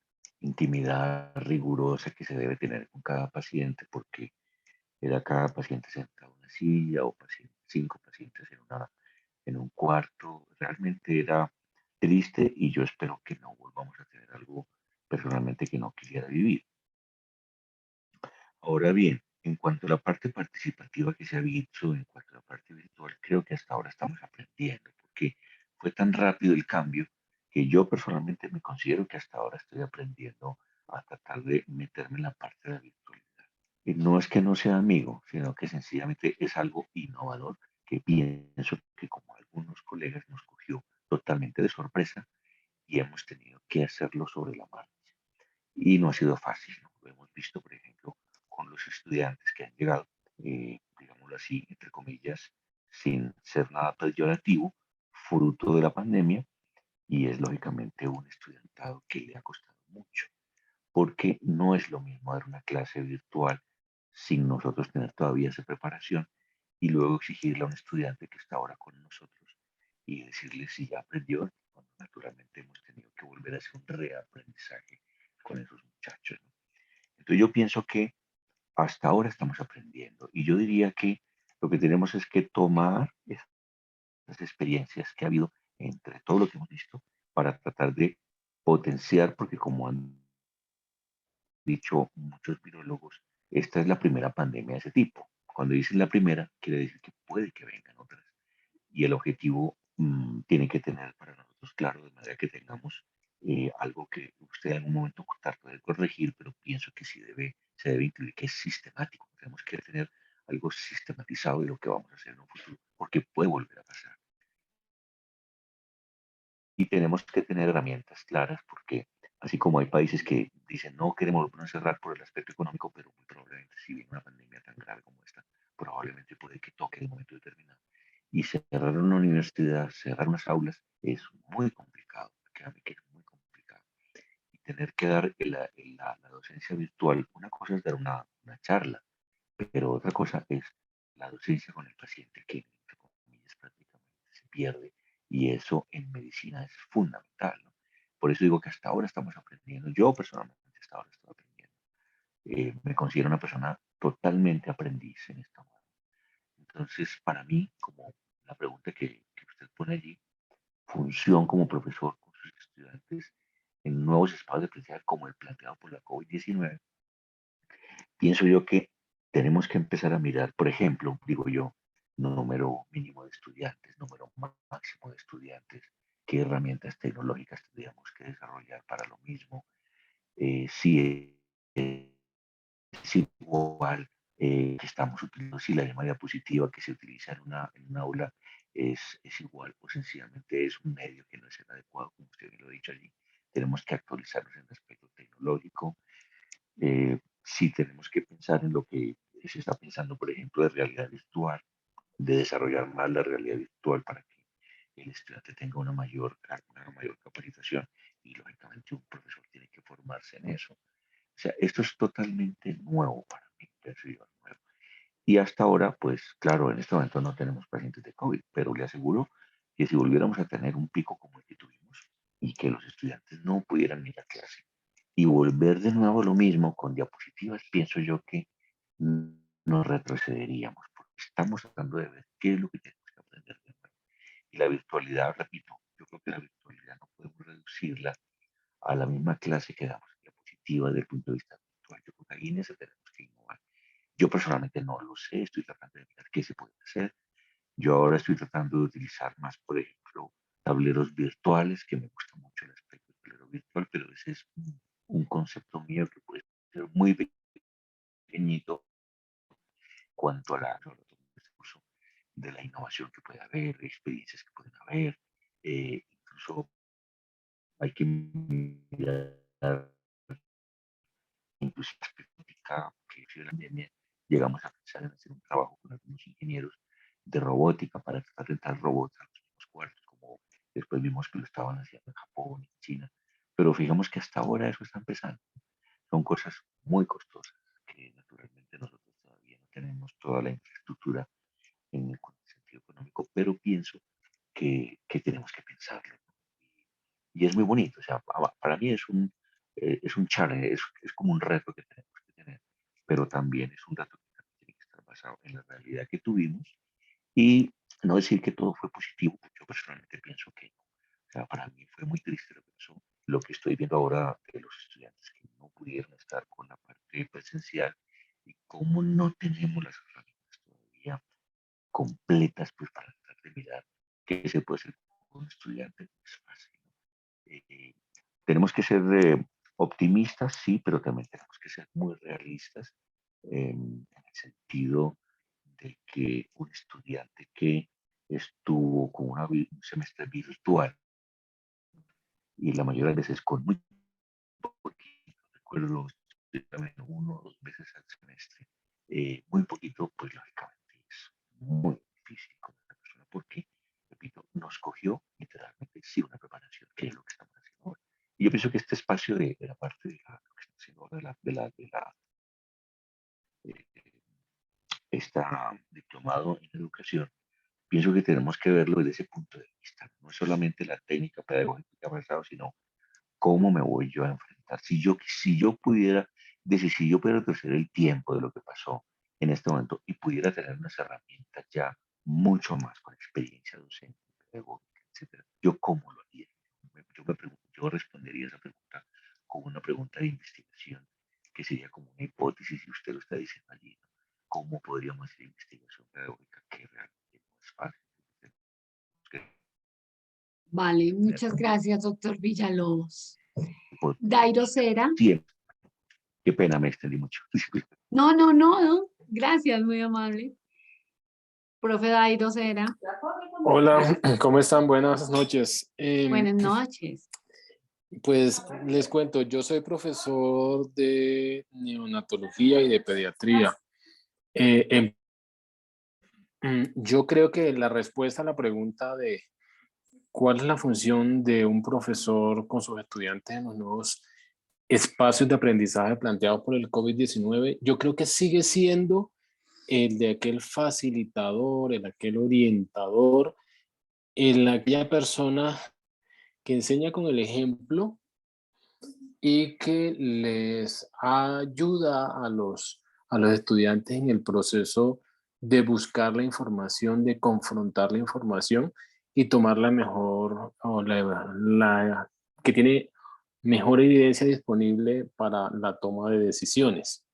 intimidad rigurosa que se debe tener con cada paciente, porque era cada paciente sentado en una silla o cinco pacientes en un cuarto. Realmente era triste y yo espero que no volvamos a tener algo personalmente que no quisiera vivir. Ahora bien, en cuanto a la parte participativa que se ha visto, en cuanto a la parte virtual, creo que hasta ahora estamos aprendiendo, porque fue tan rápido el cambio que yo personalmente me considero que hasta ahora estoy aprendiendo a tratar de meterme en la parte de la virtualidad. Y no es que no sea amigo, sino que sencillamente es algo innovador que pienso que como algunos colegas nos cogió totalmente de sorpresa y hemos tenido que hacerlo sobre la marcha. Y no ha sido fácil, ¿no? Lo hemos visto, por ejemplo, con los estudiantes que han llegado, digámoslo así, entre comillas, sin ser nada peyorativo, fruto de la pandemia, y es lógicamente un estudiantado que le ha costado mucho, porque no es lo mismo dar una clase virtual sin nosotros tener todavía esa preparación y luego exigirle a un estudiante que está ahora con nosotros y decirle si ya aprendió, cuando naturalmente hemos tenido que volver a hacer un reaprendizaje con esos muchachos, ¿no? Entonces yo pienso que hasta ahora estamos aprendiendo y yo diría que lo que tenemos es que tomar esas experiencias que ha habido entre todo lo que hemos visto para tratar de potenciar, porque como han dicho muchos virólogos, esta es la primera pandemia de ese tipo. Cuando dicen la primera, quiere decir que puede que vengan otras. Y el objetivo tiene que tener para nosotros claro, de manera que tengamos algo que usted en algún momento trate de corregir, pero pienso que sí se debe incluir, que es sistemático. Tenemos que tener algo sistematizado de lo que vamos a hacer en un futuro, porque puede volver a pasar. Y tenemos que tener herramientas claras, porque así como hay países que dicen no queremos volver a cerrar por el aspecto económico, pero muy probablemente si viene una pandemia tan grave como esta, probablemente puede que toque en un momento determinado. Y cerrar una universidad, cerrar unas aulas es muy complicado, créanme que es muy complicado. Y tener que dar la docencia virtual, una cosa es dar una charla, pero otra cosa es la docencia con el paciente que, entre comillas, prácticamente se pierde y eso en medicina es fundamental, ¿no? Por eso digo que hasta ahora estamos aprendiendo. Yo personalmente hasta ahora estoy aprendiendo. Me considero una persona totalmente aprendiz en esta. Entonces, para mí, como la pregunta que usted pone allí, función como profesor con sus estudiantes en nuevos espacios de aprendizaje como el planteado por la COVID-19, pienso yo que tenemos que empezar a mirar, por ejemplo, digo yo, número mínimo de estudiantes, número máximo de estudiantes, qué herramientas tecnológicas tendríamos que desarrollar para lo mismo, si es igual que estamos utilizando, si la misma diapositiva que se utiliza en una aula es igual o sencillamente es un medio que no es el adecuado, como usted me lo ha dicho allí. Tenemos que actualizarnos en el aspecto tecnológico, si tenemos que pensar en lo que se está pensando, por ejemplo, de realidad virtual, de desarrollar más la realidad virtual para que el estudiante tenga una mayor capacitación y lógicamente un profesor tiene que formarse en eso. O sea, esto es totalmente nuevo para mí, nuevo. Y hasta ahora, pues claro, en este momento no tenemos pacientes de COVID, pero le aseguro que si volviéramos a tener un pico como el que tuvimos y que los estudiantes no pudieran ir a clase y volver de nuevo a lo mismo con diapositivas, pienso yo que nos retrocederíamos, porque estamos tratando de ver qué es lo que tenemos que aprender de nuevo. Y la virtualidad, repito, yo creo que la virtualidad no podemos reducirla a la misma clase que damos en diapositiva desde el punto de vista virtual. Yo creo que ahí en eso tenemos que innovar. Yo personalmente no lo sé, estoy tratando de mirar qué se puede hacer. Yo ahora estoy tratando de utilizar más, por ejemplo, tableros virtuales, que me gusta mucho el aspecto del tablero virtual, pero ese es un concepto mío que puede ser muy pequeñito cuanto a la curso de la innovación que puede haber, experiencias que pueden haber, incluso hay que mirar, incluso que la pandemia llegamos a pensar en hacer un trabajo con algunos ingenieros de robótica para tratar de entrar robots a los mismos cuartos, como después vimos que lo estaban haciendo en Japón y en China. Pero fijamos que hasta ahora eso está empezando. Son cosas muy costosas que naturalmente nosotros todavía no tenemos toda la infraestructura en el sentido económico, pero pienso que tenemos que pensarlo. Y es muy bonito, o sea, para mí es un challenge, es como un reto que tenemos que tener, pero también es un reto que también tiene que estar basado en la realidad que tuvimos y no decir que todo fue positivo, porque yo personalmente pienso que no. O sea, para mí fue muy triste lo que pasó. Lo que estoy viendo ahora de los estudiantes que no pudieron estar con la parte presencial y cómo no tenemos las herramientas todavía completas pues para tratar de mirar qué se puede hacer con un estudiante, no es fácil. Eh, tenemos que ser optimistas, sí, pero también tenemos que ser muy realistas en el sentido de que un estudiante que estuvo con un semestre virtual y la mayoría de veces con muy poquito, recuerdo también 1 o 2 veces al semestre, muy poquito, pues lógicamente es muy difícil con esta persona porque, repito, nos cogió literalmente sí una preparación, que es lo que estamos haciendo ahora. Y yo pienso que este espacio de la parte de lo que estamos haciendo ahora, eh, está diplomado en educación, pienso que tenemos que verlo desde ese punto de vista. No es solamente la técnica pedagógica que ha pasado, sino cómo me voy yo a enfrentar. Si yo pudiera decir, si yo pudiera retroceder el tiempo de lo que pasó en este momento y pudiera tener unas herramientas ya mucho más con experiencia docente, pedagógica, etcétera, yo cómo lo haría. Yo respondería esa pregunta con una pregunta de investigación, que sería como una hipótesis, y usted lo está diciendo allí, ¿no? ¿Cómo podríamos hacer investigación pedagógica que realmente no es fácil? Vale, muchas gracias, doctor Villalobos. Dairo Cera. Siempre. Qué pena, me extendí mucho. No, no, no, no. Gracias, muy amable. Profe Dairo Cera. Hola, ¿cómo están? Buenas noches. Buenas noches. Pues les cuento, yo soy profesor de neonatología y de pediatría. Yo creo que la respuesta a la pregunta de cuál es la función de un profesor con sus estudiantes en los nuevos espacios de aprendizaje planteados por el COVID-19, yo creo que sigue siendo el de aquel facilitador, el aquel orientador, el aquella persona que enseña con el ejemplo y que les ayuda a los estudiantes en el proceso de buscar la información, de confrontar la información y tomar la mejor, o la que tiene mejor evidencia disponible para la toma de decisiones.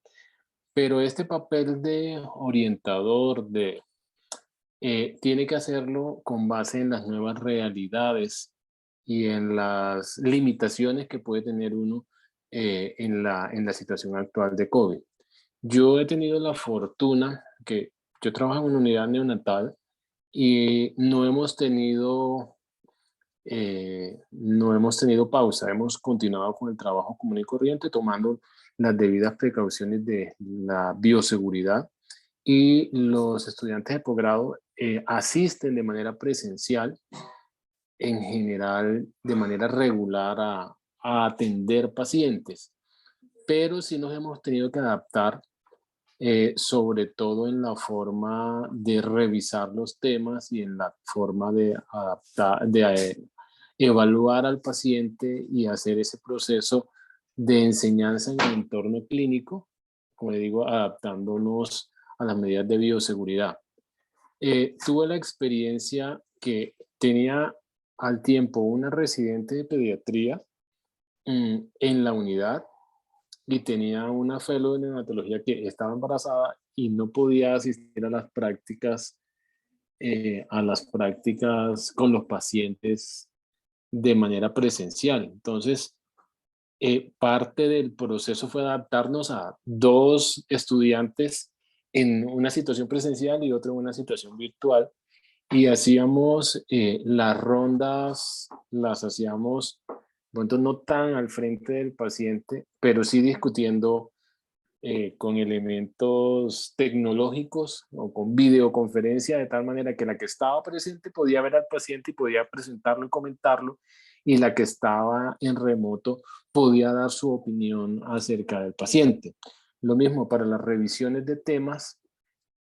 Pero este papel de orientador, tiene que hacerlo con base en las nuevas realidades y en las limitaciones que puede tener uno en la situación actual de COVID. Yo he tenido la fortuna que yo trabajo en una unidad neonatal y no hemos tenido pausa, hemos continuado con el trabajo común y corriente, tomando las debidas precauciones de la bioseguridad y los estudiantes de posgrado asisten de manera presencial en general de manera regular a atender pacientes, pero sí nos hemos tenido que adaptar, sobre todo en la forma de revisar los temas y en la forma de adaptar, evaluar al paciente y hacer ese proceso de enseñanza en el entorno clínico, como le digo, adaptándonos a las medidas de bioseguridad. Tuve la experiencia que tenía al tiempo una residente de pediatría en la unidad y tenía una fellow de neonatología que estaba embarazada y no podía asistir a las prácticas con los pacientes de manera presencial. Entonces, parte del proceso fue adaptarnos a 2 estudiantes en una situación presencial y otro en una situación virtual. Y hacíamos las rondas, las hacíamos, bueno, no tan al frente del paciente, pero sí discutiendo con elementos tecnológicos o con videoconferencia, de tal manera que la que estaba presente podía ver al paciente y podía presentarlo y comentarlo, y la que estaba en remoto podía dar su opinión acerca del paciente. Lo mismo para las revisiones de temas,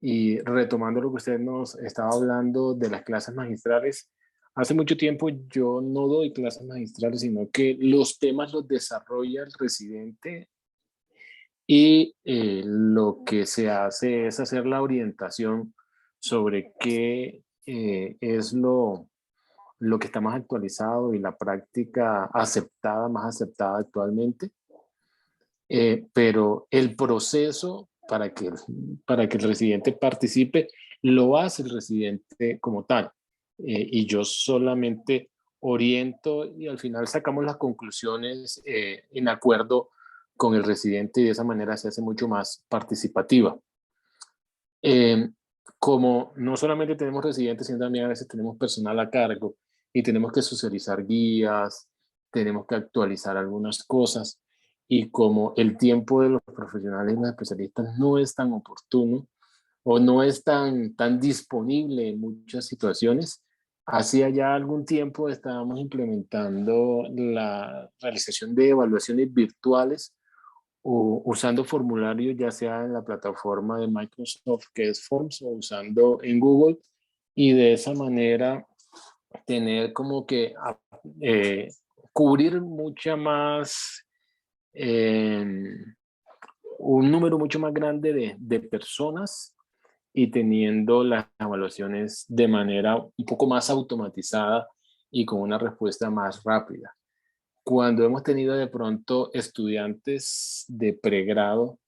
y retomando lo que usted nos estaba hablando de las clases magistrales. Hace mucho tiempo yo no doy clases magistrales, sino que los temas los desarrolla el residente y lo que se hace es hacer la orientación sobre qué es lo que está más actualizado y la práctica aceptada, más aceptada actualmente. Pero el proceso para que el residente participe lo hace el residente como tal. Y yo solamente oriento y al final sacamos las conclusiones en acuerdo con el residente, y de esa manera se hace mucho más participativa. Como no solamente tenemos residentes, sino también a veces tenemos personal a cargo y tenemos que socializar guías, tenemos que actualizar algunas cosas, y como el tiempo de los profesionales y los especialistas no es tan oportuno o no es tan disponible en muchas situaciones, hacía ya algún tiempo estábamos implementando la realización de evaluaciones virtuales o usando formularios, ya sea en la plataforma de Microsoft, que es Forms, o usando en Google, y de esa manera tener como que cubrir mucha más, un número mucho más grande de personas, y teniendo las evaluaciones de manera un poco más automatizada y con una respuesta más rápida. Cuando hemos tenido de pronto estudiantes de pregrado,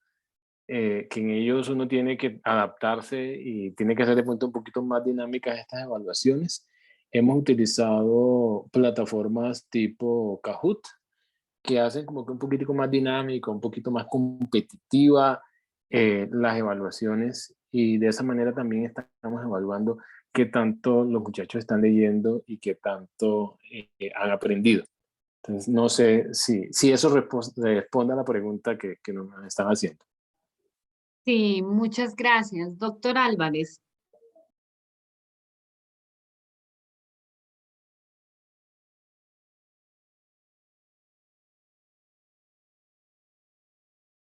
que en ellos uno tiene que adaptarse y tiene que hacer de pronto un poquito más dinámicas estas evaluaciones, hemos utilizado plataformas tipo Kahoot, que hacen como que un poquitico más dinámico, un poquito más competitiva las evaluaciones, y de esa manera también estamos evaluando qué tanto los muchachos están leyendo y qué tanto han aprendido. Entonces, no sé si eso responde a la pregunta que nos están haciendo. Sí, muchas gracias. Doctor Álvarez.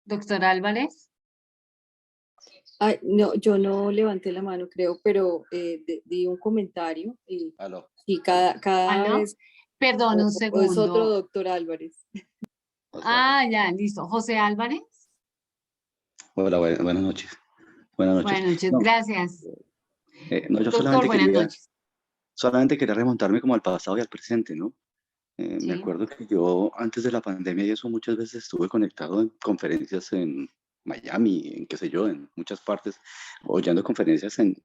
Doctor Álvarez. Ay, no, yo no levanté la mano, creo, pero di un comentario. Aló. Y cada ¿Aló? vez, Perdón, un o es otro segundo. doctor Álvarez. Ah, ya, listo. José Álvarez. Hola, buenas noches. Buenas noches. Buenas noches, No, gracias. no, yo Doctor, buenas noches. solamente quería remontarme como al pasado y al presente, ¿no? Me Sí. acuerdo que yo antes de la pandemia y eso muchas veces estuve conectado en conferencias en Miami, en qué sé yo, en muchas partes, oyendo conferencias en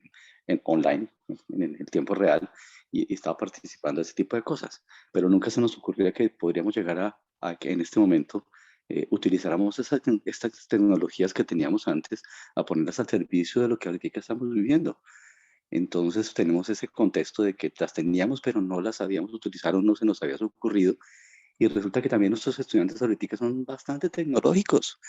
online, en el tiempo real, y estaba participando de ese tipo de cosas. Pero nunca se nos ocurría que podríamos llegar a que en este momento utilizáramos estas tecnologías que teníamos antes, a ponerlas al servicio de lo que ahorita estamos viviendo. Entonces tenemos ese contexto de que las teníamos, pero no las sabíamos utilizar o no se nos había ocurrido. Y resulta que también nuestros estudiantes ahorita son bastante tecnológicos.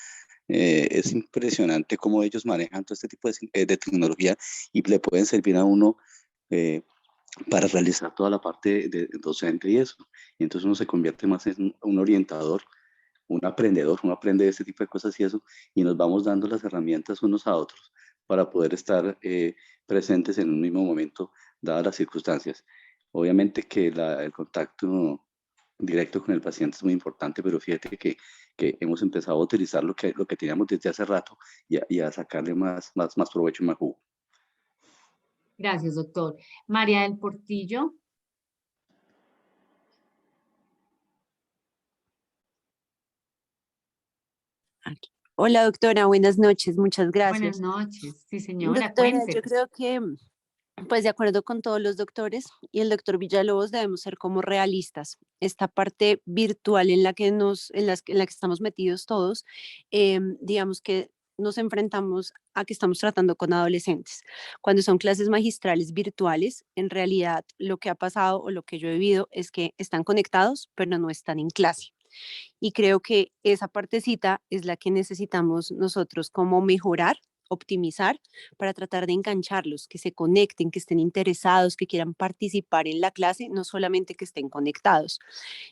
Es impresionante cómo ellos manejan todo este tipo de tecnología y le pueden servir a uno para realizar toda la parte de docente y eso. Y entonces uno se convierte más en un orientador, un aprendedor, uno aprende este tipo de cosas y eso, y nos vamos dando las herramientas unos a otros para poder estar presentes en un mismo momento, dadas las circunstancias. Obviamente que el contacto directo con el paciente es muy importante, pero fíjate que hemos empezado a utilizar lo que teníamos desde hace rato y a sacarle más provecho y más jugo. Gracias, doctor. María del Portillo. Aquí. Hola, doctora, buenas noches, muchas Buenas gracias. noches. Sí, señora, Doctora, yo cuéntenos. creo que, pues de acuerdo con todos los doctores y el doctor Villalobos, debemos ser como realistas. Esta parte virtual en la que en la que estamos metidos todos, digamos que nos enfrentamos a que estamos tratando con adolescentes. Cuando son clases magistrales virtuales, en realidad lo que ha pasado o lo que yo he vivido es que están conectados, pero no están en clase. Y creo que esa partecita es la que necesitamos nosotros como mejorar, optimizar, para tratar de engancharlos, que se conecten, que estén interesados, que quieran participar en la clase, no solamente que estén conectados.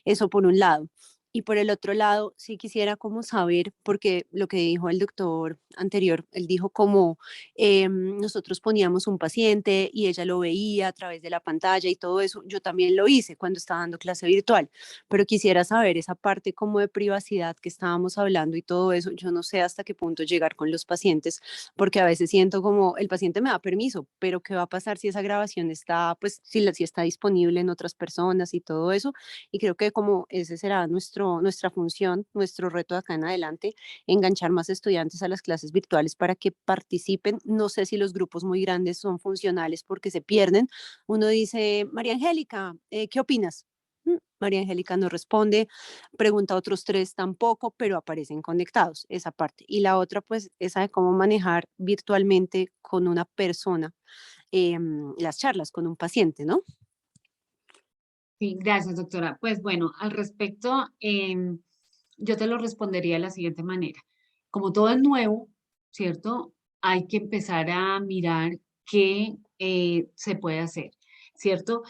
Eso por un lado. Y por el otro lado, sí quisiera como saber, porque lo que dijo el doctor anterior, él dijo como nosotros poníamos un paciente y ella lo veía a través de la pantalla y todo eso. Yo también lo hice cuando estaba dando clase virtual, pero quisiera saber esa parte como de privacidad que estábamos hablando y todo eso. Yo no sé hasta qué punto llegar con los pacientes, porque a veces siento como el paciente me da permiso, pero ¿qué va a pasar si esa grabación está, pues si está disponible en otras personas y todo eso? Y creo que como ese será nuestra función, nuestro reto de acá en adelante, enganchar más estudiantes a las clases virtuales para que participen. No sé si los grupos muy grandes son funcionales porque se pierden. Uno dice, María Angélica, ¿qué opinas? María Angélica no responde, pregunta a otros tres tampoco, pero aparecen conectados, esa parte. Y la otra, pues, esa de cómo manejar virtualmente con una persona las charlas con un paciente, ¿no? Sí, gracias, doctora. Pues bueno, al respecto, yo te lo respondería de la siguiente manera. Como todo es nuevo, ¿cierto? Hay que empezar a mirar qué se puede hacer, ¿cierto?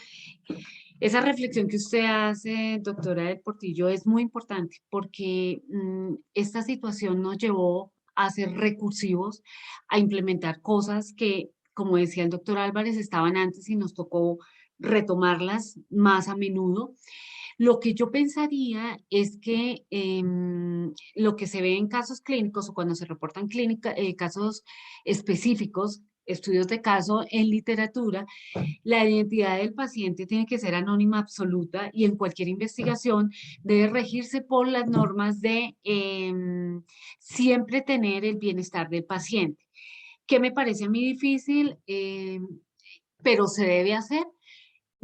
Esa reflexión que usted hace, doctora del Portillo, es muy importante porque esta situación nos llevó a ser recursivos, a implementar cosas que, como decía el doctor Álvarez, estaban antes y nos tocó retomarlas más a menudo. Lo que yo pensaría es que lo que se ve en casos clínicos o cuando se reportan casos específicos, estudios de caso en literatura, la identidad del paciente tiene que ser anónima absoluta y en cualquier investigación debe regirse por las normas de siempre tener el bienestar del paciente. ¿Qué me parece a mí difícil? Pero se debe hacer.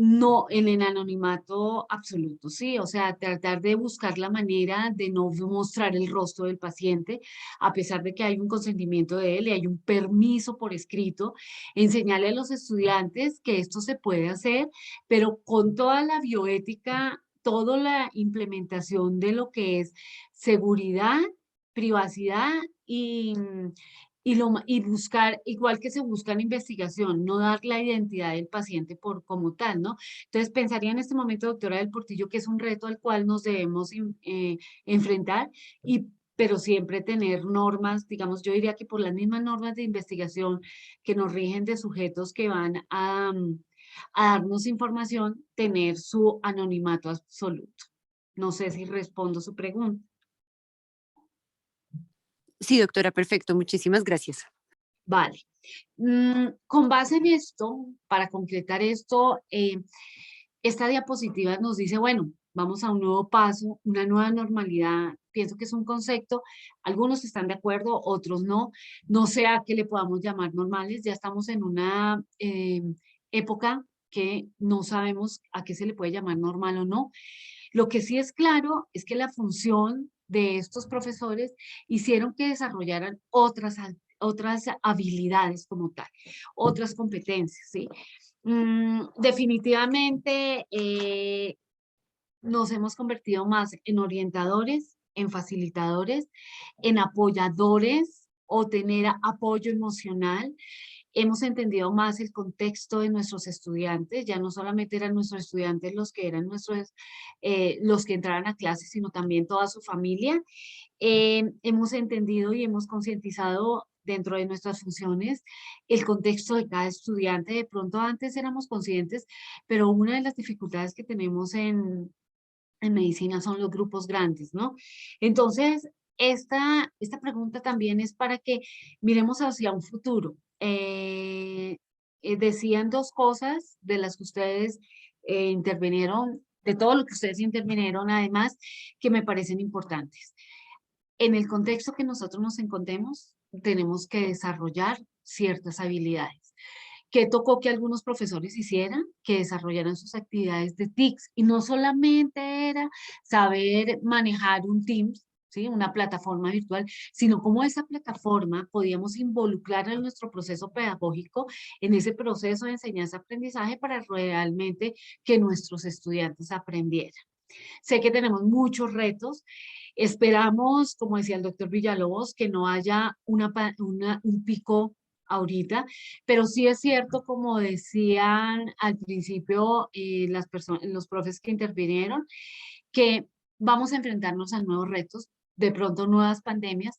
No en el anonimato absoluto, sí, o sea, tratar de buscar la manera de no mostrar el rostro del paciente, a pesar de que hay un consentimiento de él y hay un permiso por escrito, enseñarle a los estudiantes que esto se puede hacer, pero con toda la bioética, toda la implementación de lo que es seguridad, privacidad y buscar, igual que se busca en investigación, no dar la identidad del paciente por como tal, ¿no? Entonces, pensaría en este momento, doctora del Portillo, que es un reto al cual nos debemos enfrentar, pero siempre tener normas, digamos, yo diría que por las mismas normas de investigación que nos rigen de sujetos que van a darnos información, tener su anonimato absoluto. No sé si respondo su pregunta. Sí, doctora, perfecto, muchísimas gracias. Vale. Con base en esto, para concretar esto, esta diapositiva nos dice, bueno, vamos a un nuevo paso, una nueva normalidad. Pienso que es un concepto, algunos están de acuerdo, otros no. No sé a qué le podamos llamar normales, ya estamos en una época que no sabemos a qué se le puede llamar normal o no. Lo que sí es claro es que la función de estos profesores hicieron que desarrollaran otras habilidades como tal, otras competencias, ¿sí? Definitivamente nos hemos convertido más en orientadores, en facilitadores, en apoyadores o tener apoyo emocional. hemos entendido más el contexto de nuestros estudiantes, ya no solamente eran nuestros estudiantes los que eran los que entraban a clases, sino también toda su familia. Hemos entendido y hemos concientizado dentro de nuestras funciones el contexto de cada estudiante. De pronto antes éramos conscientes, pero una de las dificultades que tenemos en medicina son los grupos grandes, ¿no? Entonces, esta pregunta también es para que miremos hacia un futuro. Decían dos cosas de las que ustedes intervinieron, de todo lo que ustedes intervinieron, además, que me parecen importantes. En el contexto que nosotros nos encontremos, tenemos que desarrollar ciertas habilidades. Que tocó que algunos profesores hicieran, que desarrollaran sus actividades de TICS. Y no solamente era saber manejar un Teams, ¿sí? Una plataforma virtual, sino cómo esa plataforma podíamos involucrar en nuestro proceso pedagógico, en ese proceso de enseñanza-aprendizaje para realmente que nuestros estudiantes aprendieran. Sé que tenemos muchos retos. Esperamos, como decía el doctor Villalobos, que no haya un pico ahorita, pero sí es cierto, como decían al principio los profes que intervinieron, que vamos a enfrentarnos a nuevos retos, de pronto nuevas pandemias,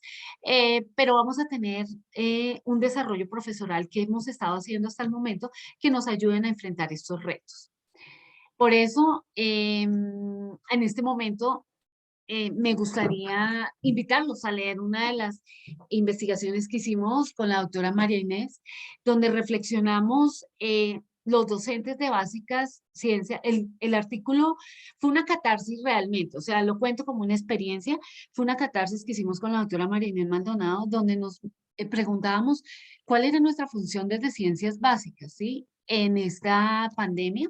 pero vamos a tener un desarrollo profesoral que hemos estado haciendo hasta el momento que nos ayuden a enfrentar estos retos. Por eso, en este momento, me gustaría invitarlos a leer una de las investigaciones que hicimos con la doctora María Inés, donde reflexionamos los docentes de básicas ciencias. El artículo fue una catarsis realmente, o sea, lo cuento como una experiencia, fue una catarsis que hicimos con la doctora María Inés Maldonado, donde nos preguntábamos cuál era nuestra función desde ciencias básicas, ¿sí? En esta pandemia.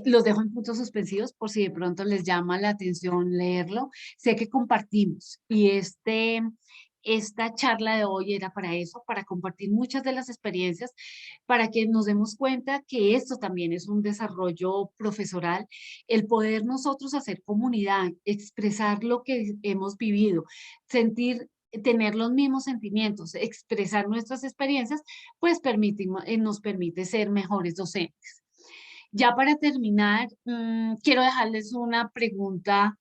Los dejo en puntos suspensivos por si de pronto les llama la atención leerlo. Sé que compartimos y esta charla de hoy era para eso, para compartir muchas de las experiencias, para que nos demos cuenta que esto también es un desarrollo profesoral, el poder nosotros hacer comunidad, expresar lo que hemos vivido, tener los mismos sentimientos, expresar nuestras experiencias, pues nos permite ser mejores docentes. Ya para terminar, quiero dejarles una pregunta.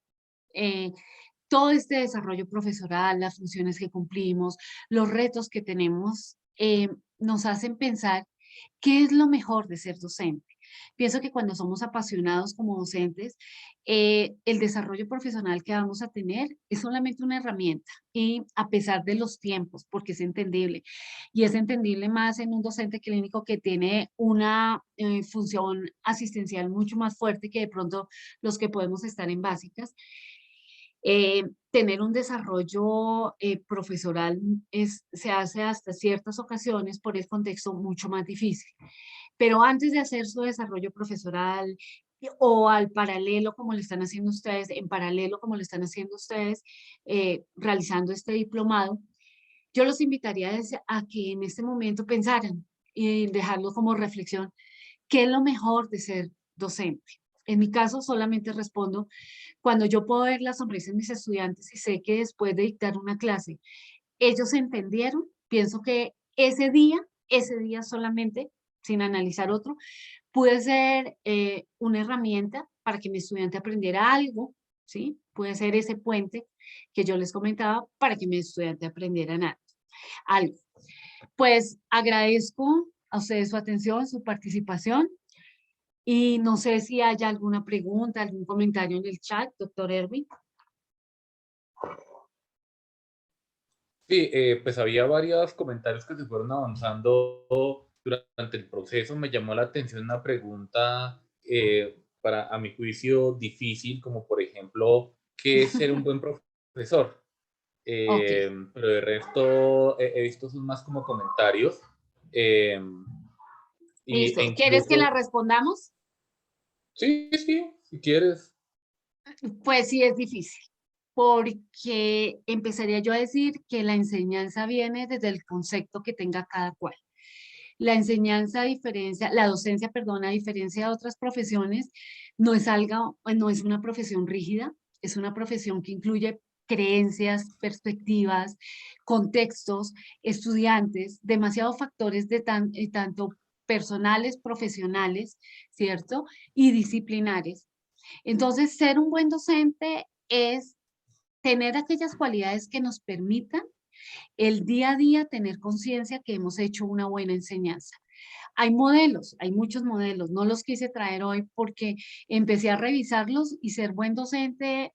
Todo este desarrollo profesoral, las funciones que cumplimos, los retos que tenemos, nos hacen pensar qué es lo mejor de ser docente. Pienso que cuando somos apasionados como docentes, el desarrollo profesional que vamos a tener es solamente una herramienta y a pesar de los tiempos, porque es entendible. Y es entendible más en un docente clínico que tiene una función asistencial mucho más fuerte que de pronto los que podemos estar en básicas. Tener un desarrollo profesoral se hace hasta ciertas ocasiones por el contexto mucho más difícil. Pero antes de hacer su desarrollo profesoral o al paralelo como lo están haciendo ustedes, en paralelo como lo están haciendo ustedes, realizando este diplomado, yo los invitaría a que en este momento pensaran y dejarlo como reflexión, ¿qué es lo mejor de ser docente? En mi caso solamente respondo cuando yo puedo ver la sonrisa de mis estudiantes y sé que después de dictar una clase, ellos entendieron, pienso que ese día solamente, sin analizar otro, puede ser una herramienta para que mi estudiante aprendiera algo, ¿sí? Puede ser ese puente que yo les comentaba para que mi estudiante aprendiera algo. Pues agradezco a ustedes su atención, su participación. Y no sé si hay alguna pregunta, algún comentario en el chat, doctor Erwin. Sí, pues había varios comentarios que se fueron avanzando durante el proceso. Me llamó la atención una pregunta a mi juicio, difícil, como por ejemplo, ¿qué es ser un buen profesor? Okay. Pero de resto he visto sus más como comentarios. Listo. E ¿Quieres que incluso, la respondamos? sí, si quieres. Pues sí, es difícil, porque empezaría yo a decir que la enseñanza viene desde el concepto que tenga cada cual. La enseñanza, la docencia, perdón, a diferencia de otras profesiones, no es una profesión rígida, es una profesión que incluye creencias, perspectivas, contextos, estudiantes, demasiados factores de tanto personales, profesionales, ¿cierto? Y disciplinares. Entonces, ser un buen docente es tener aquellas cualidades que nos permitan el día a día tener conciencia que hemos hecho una buena enseñanza. Hay modelos, hay muchos modelos, no los quise traer hoy porque empecé a revisarlos y ser buen docente,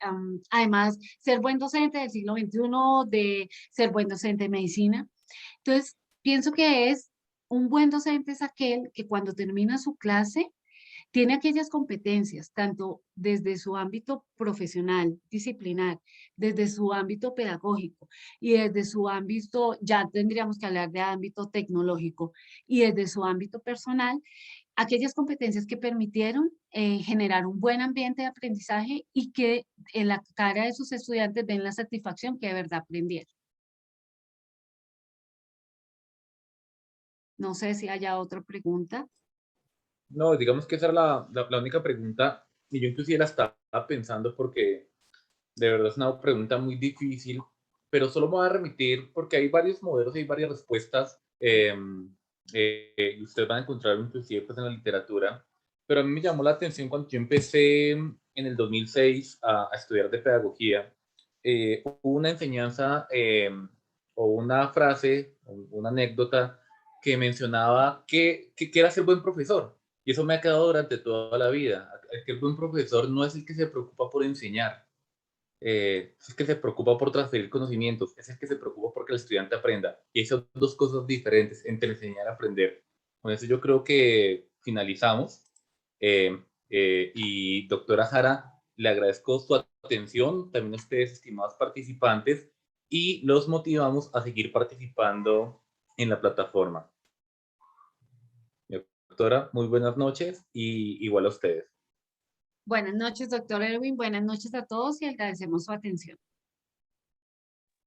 además, ser buen docente del siglo XXI, de ser buen docente de medicina. Entonces, pienso que un buen docente es aquel que cuando termina su clase tiene aquellas competencias, tanto desde su ámbito profesional, disciplinar, desde su ámbito pedagógico y desde su ámbito, ya tendríamos que hablar de ámbito tecnológico, y desde su ámbito personal, aquellas competencias que permitieron generar un buen ambiente de aprendizaje y que en la cara de sus estudiantes den la satisfacción que de verdad aprendieron. No sé si haya otra pregunta. No, digamos que esa era la única pregunta, y yo inclusive la estaba pensando porque de verdad es una pregunta muy difícil, pero solo me voy a remitir porque hay varios modelos y hay varias respuestas, y ustedes van a encontrar inclusive pues, en la literatura, pero a mí me llamó la atención cuando yo empecé en el 2006 a estudiar de pedagogía, hubo una enseñanza o una frase, una anécdota que mencionaba que era ser buen profesor. Y eso me ha quedado durante toda la vida. Que el buen profesor no es el que se preocupa por enseñar, es el que se preocupa por transferir conocimientos, es el que se preocupa porque el estudiante aprenda. Y son dos cosas diferentes entre enseñar y aprender. Con eso yo creo que finalizamos. Y doctora Jara, le agradezco su atención, también a ustedes, estimados participantes, y los motivamos a seguir participando en la plataforma. Doctora, muy buenas noches y igual a ustedes. Buenas noches, doctor Erwin. Buenas noches a todos y agradecemos su atención.